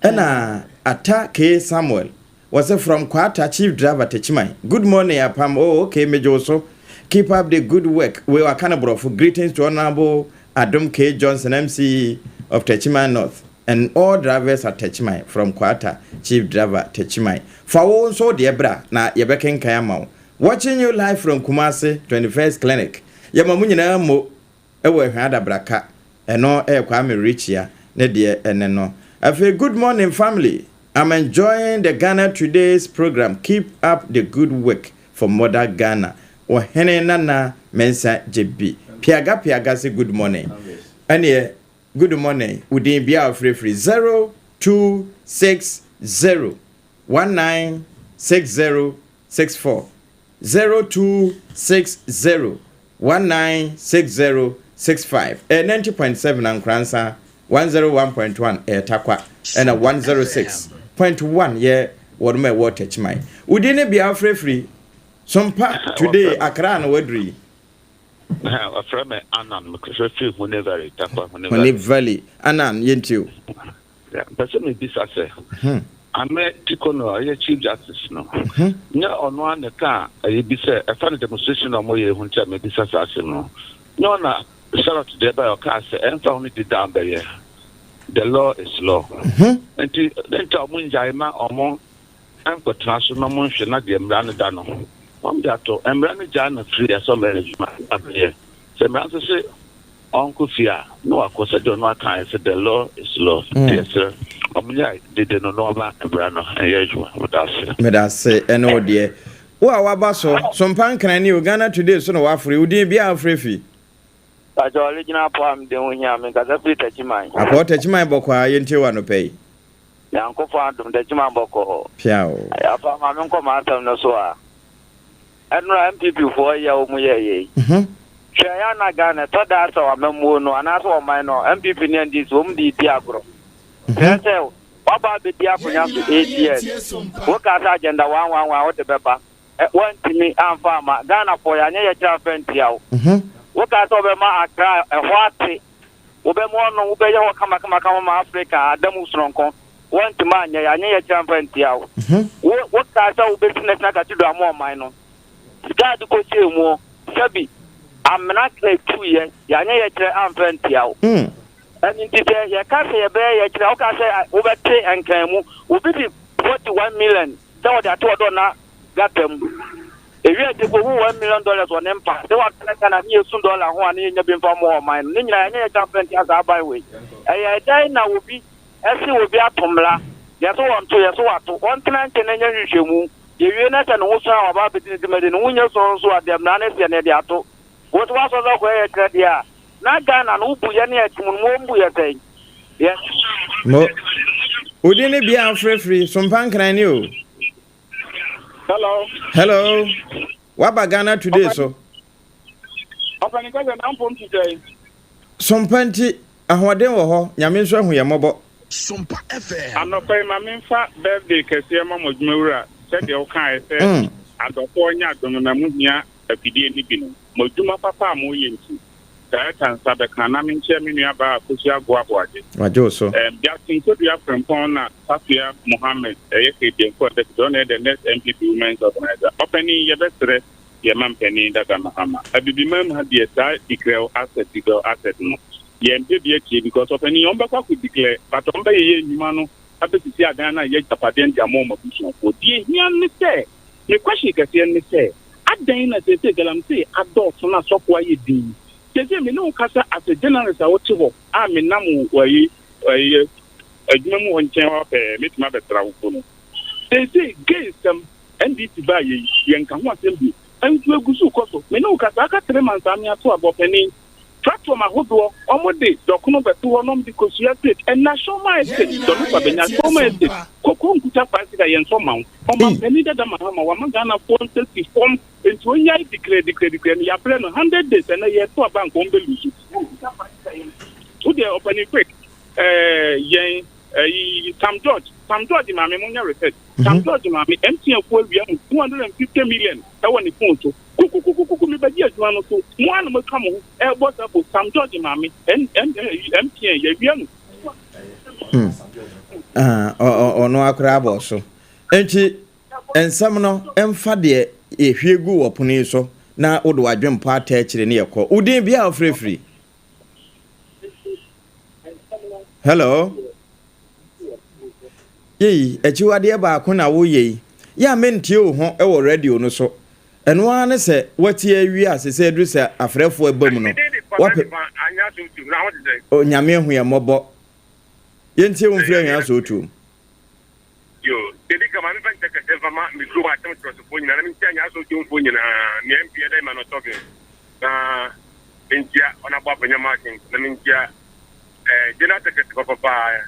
ena ata K Samuel was from Kwata chief driver Techimai. Good morning Apam. Oh okay mejo so keep up the good work. We are Canabro for greetings to Honorable Adam K Johnson MC of Techimai North and all drivers at Techimai from Kwata chief driver Techimai. For all so dear bra na yebeken kayamao. Watching you live from Kumasi 21st Clinic. Yamamunyina mo ewe hada braka eno kwame richia ne de eneno. Afi good morning family. I'm enjoying the Ghana Today's program. Keep up the good work for Mother Ghana. O hene nana mensa JB. Piaga say good morning. Anie good morning. Udin bia free 0260 196064 0260196065 90.7 Ankransa 101.1 Takwa and 106.1 yeah what me water chimai udine bia free Sompa today Accra no wadri a friend Anan mkrefi Hunevali Takwa Hunevali Anan yentiu person me bisa say Ame tikono aye chief justice no. Nya ono an ka aye bi say e fa demonstration no moye huncha me bi sasa no. No na Charlotte de ba o ka say en fa oni di down be the law is law. Enti den ta mo njai ma omo an ko traso no mo hwe na de mra no da no. Om da to mra no ja na free so management abye. Se mra so say Uncle Fia no akosa do no aka say the law is law. Yes sir. Did no normal brano medase eno de wo awaba so Sompa kan ni Ghana Today so no wafre udi bia afrefi ajo original poem de hunya me kaza free Techimai apo Techimai bokwa yentewa no pay yankofo adum Techimai boko piao afa ma me nko ma atam no so a enura MPP fo ya o mu ye ya na Ghana to da so amemu no anaso o man no MPP ni ndi so mu di agro yes Baba be dia kunya 8 years. Wo ka sa agenda 111 wo de beba. Wantimi amfa ma Ghana for ya nye ya tra fentiawo. Wo ka so be ma Accra ehwate. Wo be mo no wo be ye wo kama ma Africa adamu sronko. Wantimi anya ya nye ya tra fentiawo. Wo ka sa wo be business na ka ti do amo man no. God ko che mu sabi amna kle 2 years ya nye ya tra amfentiawo. And in today, you can't say a bear, you can't say over 3 and Kamu, will be 41 million. So that two don't got them. If you had to go $1 million on empire, they were going to need $2 one in your for more mine. Then I can't as I buy way. I die now will be as you will be a tumla. Yes, one to yes, what 1 plant and then you move. You not and also about the Medina also at the Manes and Ediato. What was other way at the not done and Ubu Yanni at Mumbu. Yes. Udini bia free Sompa can I knew. Hello. What about Ghana today so? Open because I'm from today. Sompanti ahoden wo ho nyame nso hu ye mobo. Sompa FM. Anope ma memfa birthday kese ma modwumawura se de o kan se adofo nya adom na muhia afidie ni bi no. Modwuma papa mo ye nti. Director Sabe kana menche me nua ba akosi agwa boade. Wajo so. Bia tinko dua frempon na Appiah Mohammed kede ko de don the next MPP women's organizer. Opening ye bestre ye mampeni daga mahama. Abibi mam ha de sa declare asset no. Ye mpe bi eki because opening on ba kwa declare but on ba ye nyuma no abesisi adan na ye tapaden dia mo mabuso ko die hia ne se. Me question kase ne se. Adan na se galam se adult na sokwa ye din. Tese me no kasa as a journalist a wotiwo a me nam wayi adwuma mu wonchen wa pe metima betra wo no tese geisam NDC ba yi yenka ho asem antu egusu koso me no kasa aka 3 months ami ato abopeni platform ahodo omode dokuno beto ho nom di kosua state and national state do no benya former state koko nkuta party da yenso mawo omapeni da mahama wa magana 460 form into yai declare ya plan 100 days and ye to bank on belusu to the opening quick yen Sam George ma me munya research Sam George ma me MTN ko wi am 250 million e woni phone to kuku mi baji aduma no so mo an mo kam ho e boss up Sam George ma me MTN ye wi am ono akra boss enti ensam no emfa de ehwiegu oponi so na wodo wadwempa ata akire ne yekọ udin bia ofrefri. Hello. Yei echiwade ba ko na wo yei ya mentie wo ho e wo radio no so eno ane se wati awi asese edu se afrefo abam no wape o nyame hu ya mobo yentie wo mfre nya so otu yo dedi kama mi fanta ka seva ma mi gro atem to so fo nyina na mi tia nya so otu fo nyina ni MP dai ma no talking na entia ona baba nya ma kin na mi tia jenata ka papa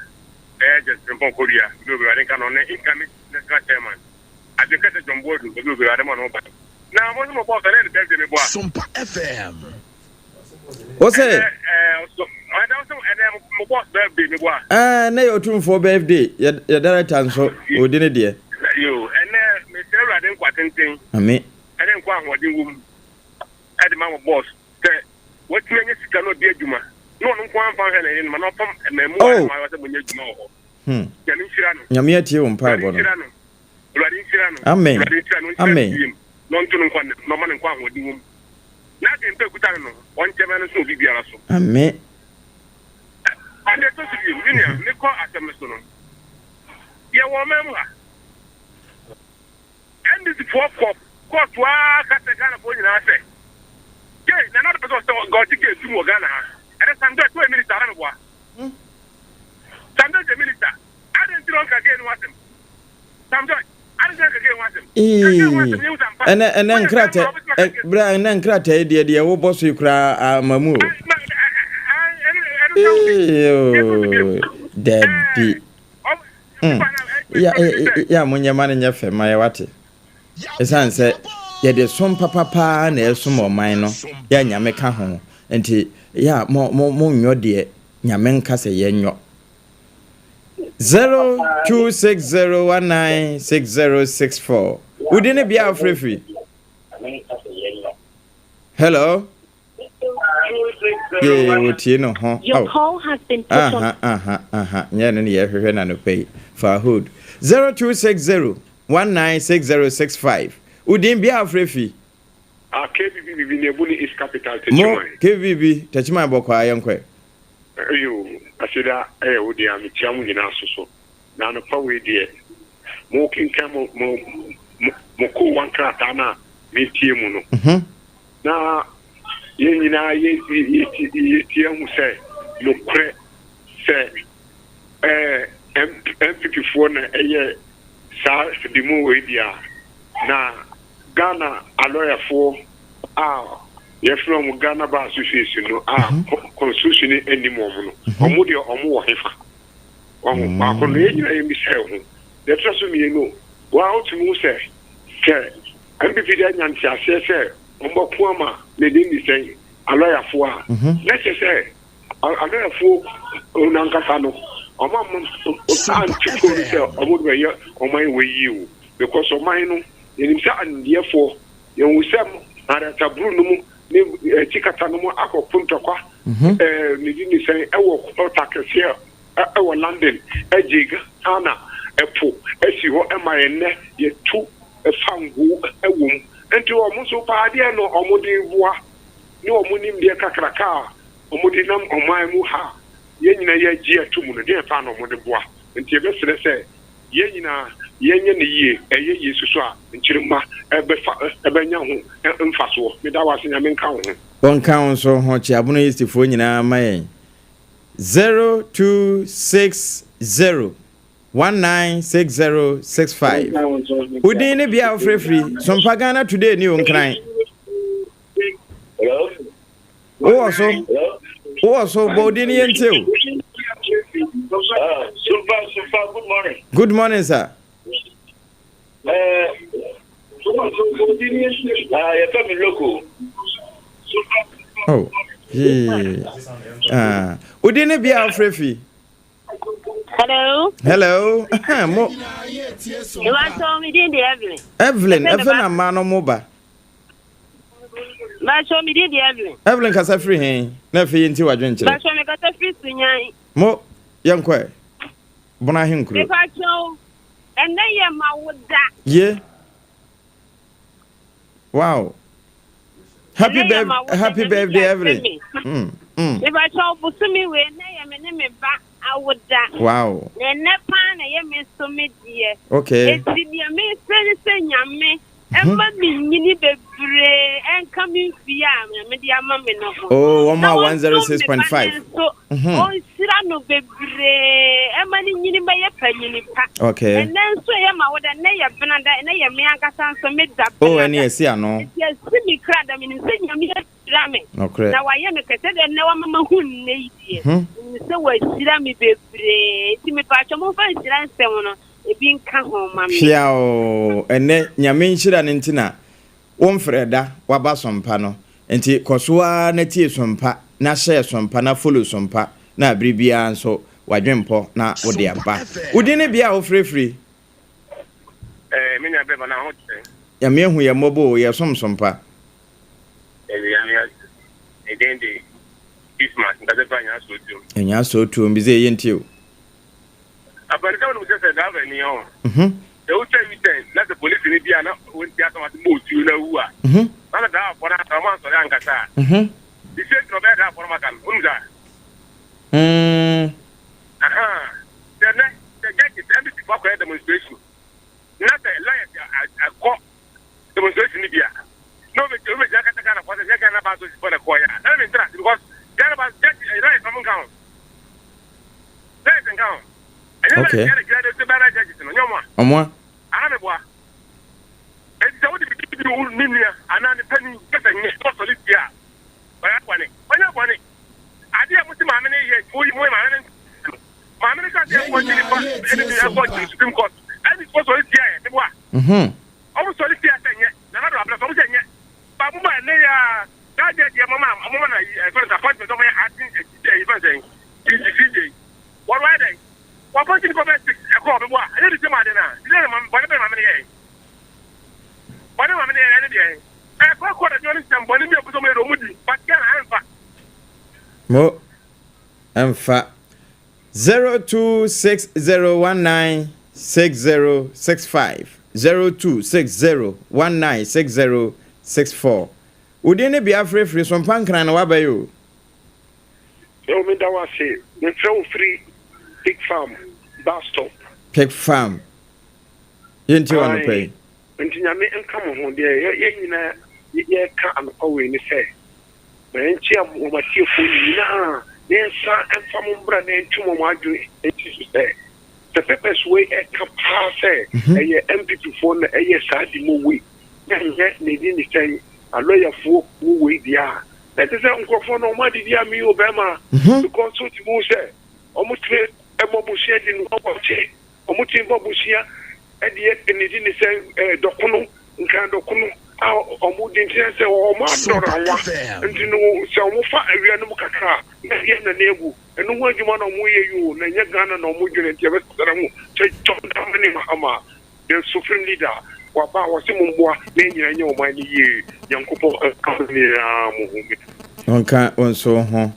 just from Korea, we are in on the income chairman. I think that's John Board, we are the one over. Now, what's more about the Sompa FM? What's it? I don't know, and I'm boss birthday. No, you're true for birthday. You're director, so we didn't dear. You and Mr. I didn't quite anything. I didn't quite what you at the mama boss. What you cannot be a Juma. No one can find any man from a memoir. I was a when you know. Yamia tea on Pablo. Amen. Amen. Non to no man and quang with you. Nothing to Kutano. 1 German so be also. Amen. And they told you, William, they call at a Mason. You are memoir. And this is 4 cop. Court, Catagana for you, I say. Yes, another person got to get to Ghana. And some day 2 minutes are what? Some day the minister. I didn't drink again with him. Some day I didn't drink again with him. And then Crate, Brian and Crate, dear, what boss you cry, Mamu. Debbie. Yeah, when your man in your family, my what? As I said, yeah, there's some papa and there's some more minor. Yeah, Yameka home. And ya mo nyo de nyamen kase ye nyo 0260196064 udine bia free. Hello. Yeah, uti no ho. Your call has been put on. Yeah, no ye hwehwe na no pay for hood 0260196065 udine bia free. KBB Nebuni is capital. Mo KBB Tachima Boko Ayankwe. You Asida Udia Michamu in Asuso. Now, no power dear. Moking Camo Moku 1 Kratana. metie mu no na yɛn nyinaa yɛtie hu sɛ nokorɛ sɛ MPP foɔ na ɛyɛ saa de mu wɔ dia na Ghana alɔyafoɔ a yɛfrɛ mu Ghana Bar Association no constitution anim ɔmo no ɔmo deɛ ɔmo wɔ hefa ɔmo baako no yɛn nyinaa yɛmmisa ho yɛtra so mmienu waa wotumi hu sɛ MPP de anya nteaseɛ sɛ ɔmbɔko ama ne de ni sɛn alɔyafoɔ a na kyɛ sɛ alɔyafoɔ nankasa no ɔma antikɔ sɛ ɔmo de bɛyɛ ɔman wɔyi o because ɔman no yɛnim sɛ andeɛfoɔ yɛhu sɛ arataburu no mu ne tikata no mu akɔpo ntɔkwa ne de ni sɛn ɛwɔ ɔta kɛseɛ ɛwɔ London agye Ghana ɛpo asi hɔ ɛma yɛnnɛ yɛtu fango ɛwɔ mu nti ɔmo nso paadeɛ no ɔmo de boa ne ɔmo nim deɛ kakraka a ɔmo de nam ɔman mu ha yɛn nyinaa yɛgye ato mu no deɛ fa na ɔmo de boa nti yɛbɛsrɛ sɛ yɛn nyinaa yɛnyɛ ne yie ɛyɛ yie soso a nkyirima ɛbɛnya ho mfasoɔ meda wase nyame nka ho wɔnka ho nso ho kyeabono yɛsifoɔ nyinaa ma yɛn 0260 196065 Udin ne bia ofrefri Sompa Ghana today ni onkran wo so bodin yentew Sompa, good morning. Good morning, sir. Oh, yeah. Udin ne bia ofrefri. Hello. Hello. You want to me the Evelyn amano moba. Ma show me the Evelyn kasa free hen. Na fe yenti wadwenkyere. Ma show me kasa free sunyan. Mo yankwa. Bona henkro. If I show and then you ma woda. Yeah. Wow. Happy birthday Evelyn. If I show busumi we na me back. Wow. Okay. Oh, 106.5. Okay. And then so oh, and yes, yeah, no. Yes, okay. Now I am a cassette and no one who needs you. So what did I me be? Timmy Patchamo for being come home, Piao, and then Yamin Intina. One Freda, Waba Sompano, and T. Cosua, Neti Sompa, na share Sompa, na follow Sompa, na Bribia, and so, Wadrimpo, na Odiapa. Wouldn't it be our free? Yamin, we are mobile, we are some Sompa. And you so to be into. About the government says that any on. They will tell you that the police in India won't get on the boat, you know who are. None of that for a month or Ankasa. The same for better for Macan. The next, the get is empty for demonstration. Not a court demonstration in India. No, but you make that kind of what they're going about for the choir. I mean, because they're about getting a right from count. Let them count. Okay. What are they? What about you? I didn't see my dinner. What am I doing? I got a journalist and Bonnie to me, but can't answer. Mo and fa 0260196065 0260196064. Wouldn't it be afraid free some punk and what about you? No, me that was it. The show free Pig Farm, bus stop. Pig Farm. You didn't want to pay. nti nyame nka mo ho de ye nyina ye ka ankowe ni se benchi amatie fo nyina yensa emfa mo bra na entwumo mo adwo enti se the purpose way e ka pa se eye MPP fo na eye saadi mo we nye ne di ni say aloya fo we dia that is nkofo no ma di dia mi obema because so ti mo say omutre emobusia di no oboche omutre bobusia e di ne di ni say dokuno nkan dokuno omudi ntiase o ma dora wa nti no se o fa awia no kakra na ye na negu enu ho adwuma na mo ye yu na nya Ghana na mo dwene ntia be tsara mu che tonda mani mahama the supreme leader wa ba wa se mumboa na nyina nya o ma ni ye yankopo company mo humi onka onso ho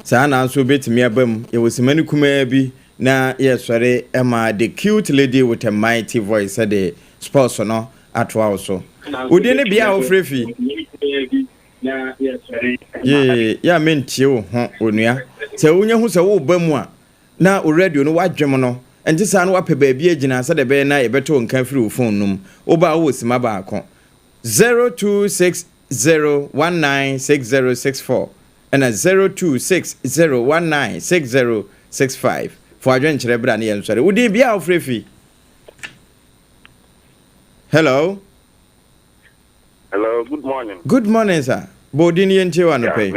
saa na nso betimi abam ye wosimani kuma bi na ye sore ema the cute lady with a mighty voice the sports no atwa also udine bia ofrefi ya mentie wo ho onua se wonya hu se wo ba mu a na o radio no wadwem no enti sa no wape ba bia gina se de be na ye beto nka firi wo phone num wo ba wo sima ba akon 0260196064 and 0260196065 for adwen kire bra na ye nsore udine bia ofrefi. Hello. Hello, good morning. Good morning, sir. Bodini yenti wano pay.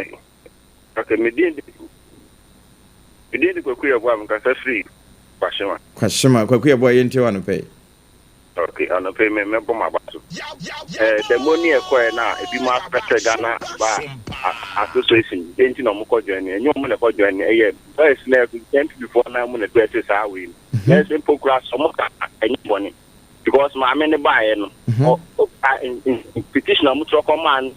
Okay, me di Kwofie Apam kasa free. Kwashima Kwofie Apam yenti wano pay. Okay, ano pay me bo mabaso. The money ekwa na ebi ma pese Ghana ba association denti no mo ko join ni enyo mo le ko join ni eye first na denti before na mo na do ese sa we. Let's simple class so mo ka enyo boni. Because my many buy no petition am to command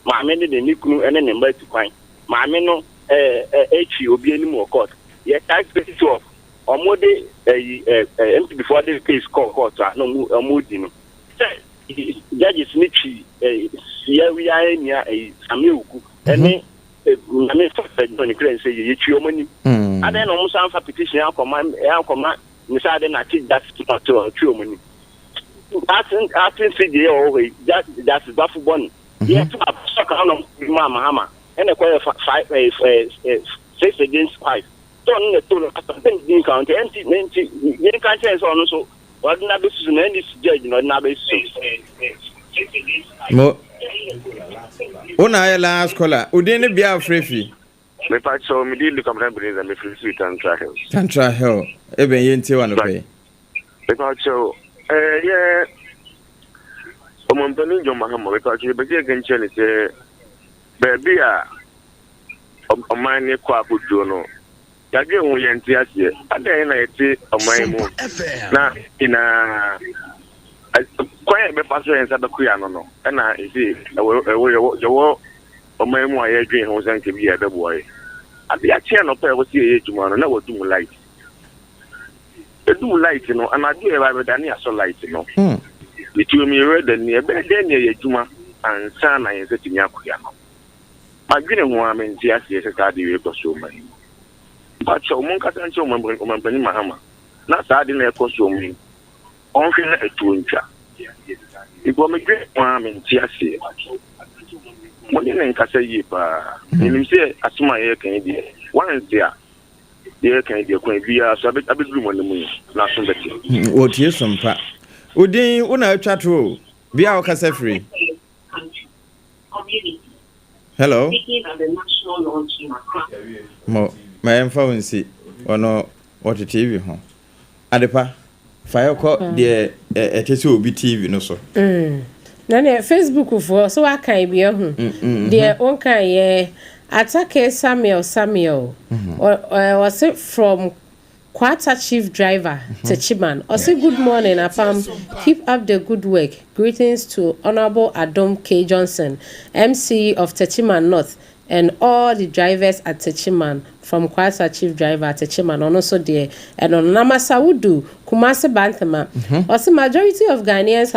my many the nikunu ene number to kwan my no echi obi ani mo court ye tax petition of omode empty before the case court no omodi no judges nichi ya we are nya sameuku ene na me for the claim say ye chi omani and then no san for petition ya command me say na teach that to chi omani. I think CJ always that's bafu boni. Yeah, to a soccer on Mama Hama and a quite 6 against 5. Don't let to the county empty you can't tell on so what not this is an end judge not now Mo Una last caller udini bia frefi me patch so me deal come and bring them free sweet and travel. Tantra hell even yenti wano pay. Me patch so yeah. Omontoni John Mahama because you begin again say baby omani kwa kujo no yage hu yenti ase ada na yeti omani mu na ina kwa be paso en sabe kuya no na isi ewo omani mu aye dwen hu sanke bi ebe boy abi a che no pa wo si eye juma no na wo dum light light no anadu e ba be dani aso light no bitu mi read ni e be den ye juma ansa na ye seti nya kuya no magwene ho amenti ase se ka de we ko so man but so mon ka san che o man pani mahama na sa de na e ko so mi on hwe na etu ntwa ibo me gwe ho amenti ase mo ni nka se yi pa ni se asuma ye kan di one dia ye kan di ko bia so abedru mo ne mu na so beti o tie sompa udin una atwato bia o kasa free. Hello. Mo my phone see ono what TV ho adepa fire call the etese obi TV no so na ne Facebook for so akan bia hu the on kan ye attack Samuel was it from Quarter Chief Driver, Techiman. Also, good morning, Apam. Keep up the good work. Greetings to Honorable Adam K. Johnson, MC of Techiman North, and all the drivers at Techiman from Quarter Chief Driver Techiman. And also there, and on Namasawudu, Kumasi Banthama. Also, majority of Ghanaians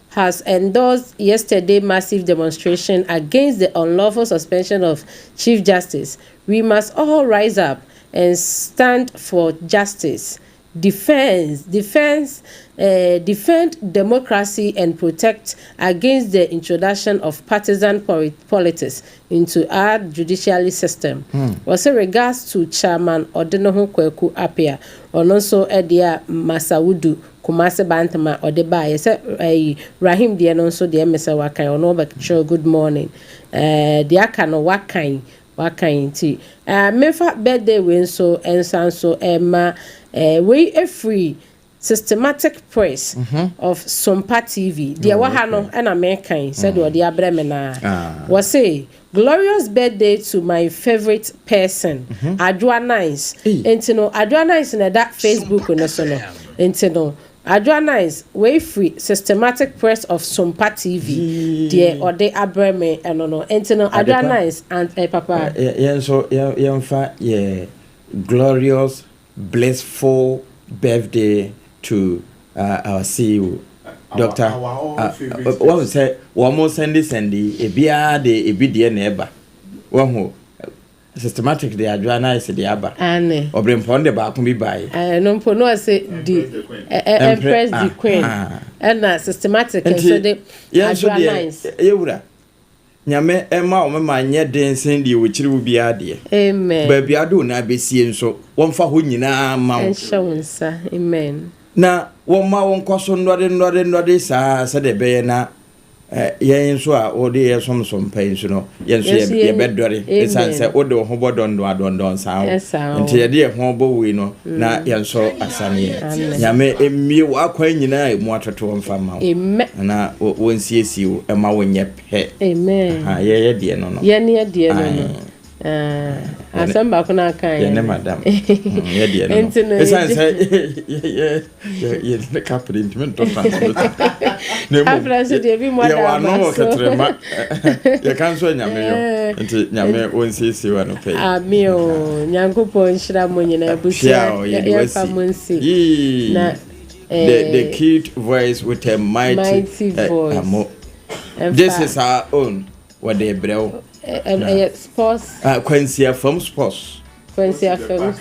has endorsed yesterday massive demonstration against the unlawful suspension of Chief Justice. We must all rise up and stand for justice. defend democracy and protect against the introduction of partisan politics into our judiciary system. Also regards to Chairman Odenoho Kweku Appiah, also Edia Masaudu Kumase Bantama Odeba, Rahim Diano, so the MSA Wakai, or no, but good morning. The Akano Wakai tea. Mefa birthday win so and so Emma. We a free systematic press of Sompa TV. Dear Wahano and American said what the Abremena was say glorious birthday to my favorite person, Adwa Nice. Intino Adwa Nice in that Facebook on the Intino Adwa Nice way free systematic press of Sompa TV. Dear or the Abreme and no Intino Adwa Nice and Papa. So glorious blissful birthday to our CEO, Doctor. What we say? One more Sunday, Ebia de Ebidia neighbor. One who systematic the Adriana is the Abba. Anne. Or bring Ponde back me by. No, Pono say the Empress the Queen. And systematic and so the Adriana. Nyame Emma Mama nye dancing the which will be adie. Amen. Baby ado na besi so wonfa ho nyina ma. Ensure amen. Na won ma won kwaso ndode sa de be na yen so a ode ye som pai so no yen so ye bedore esanse ode ho bodon sa nti ye de ho bo we no na yen so asane nyame emie wa kwan nyina emu atoto wonfa ma na won siesi wo ema wonye pe amen ha ye de no ye ne de no asamba kuna kan ye ne madam ye de no esanse ye the captain to translate after so de bi mo da ya no ketrema ye kan so nyame yo nti nyame wonsiesi wa no pe ami o nyankopon nhira mo nyina abusia ya famonsi na the cute voice with a mighty voice. This is our own what they bring sports Quincy from sports Quincy FM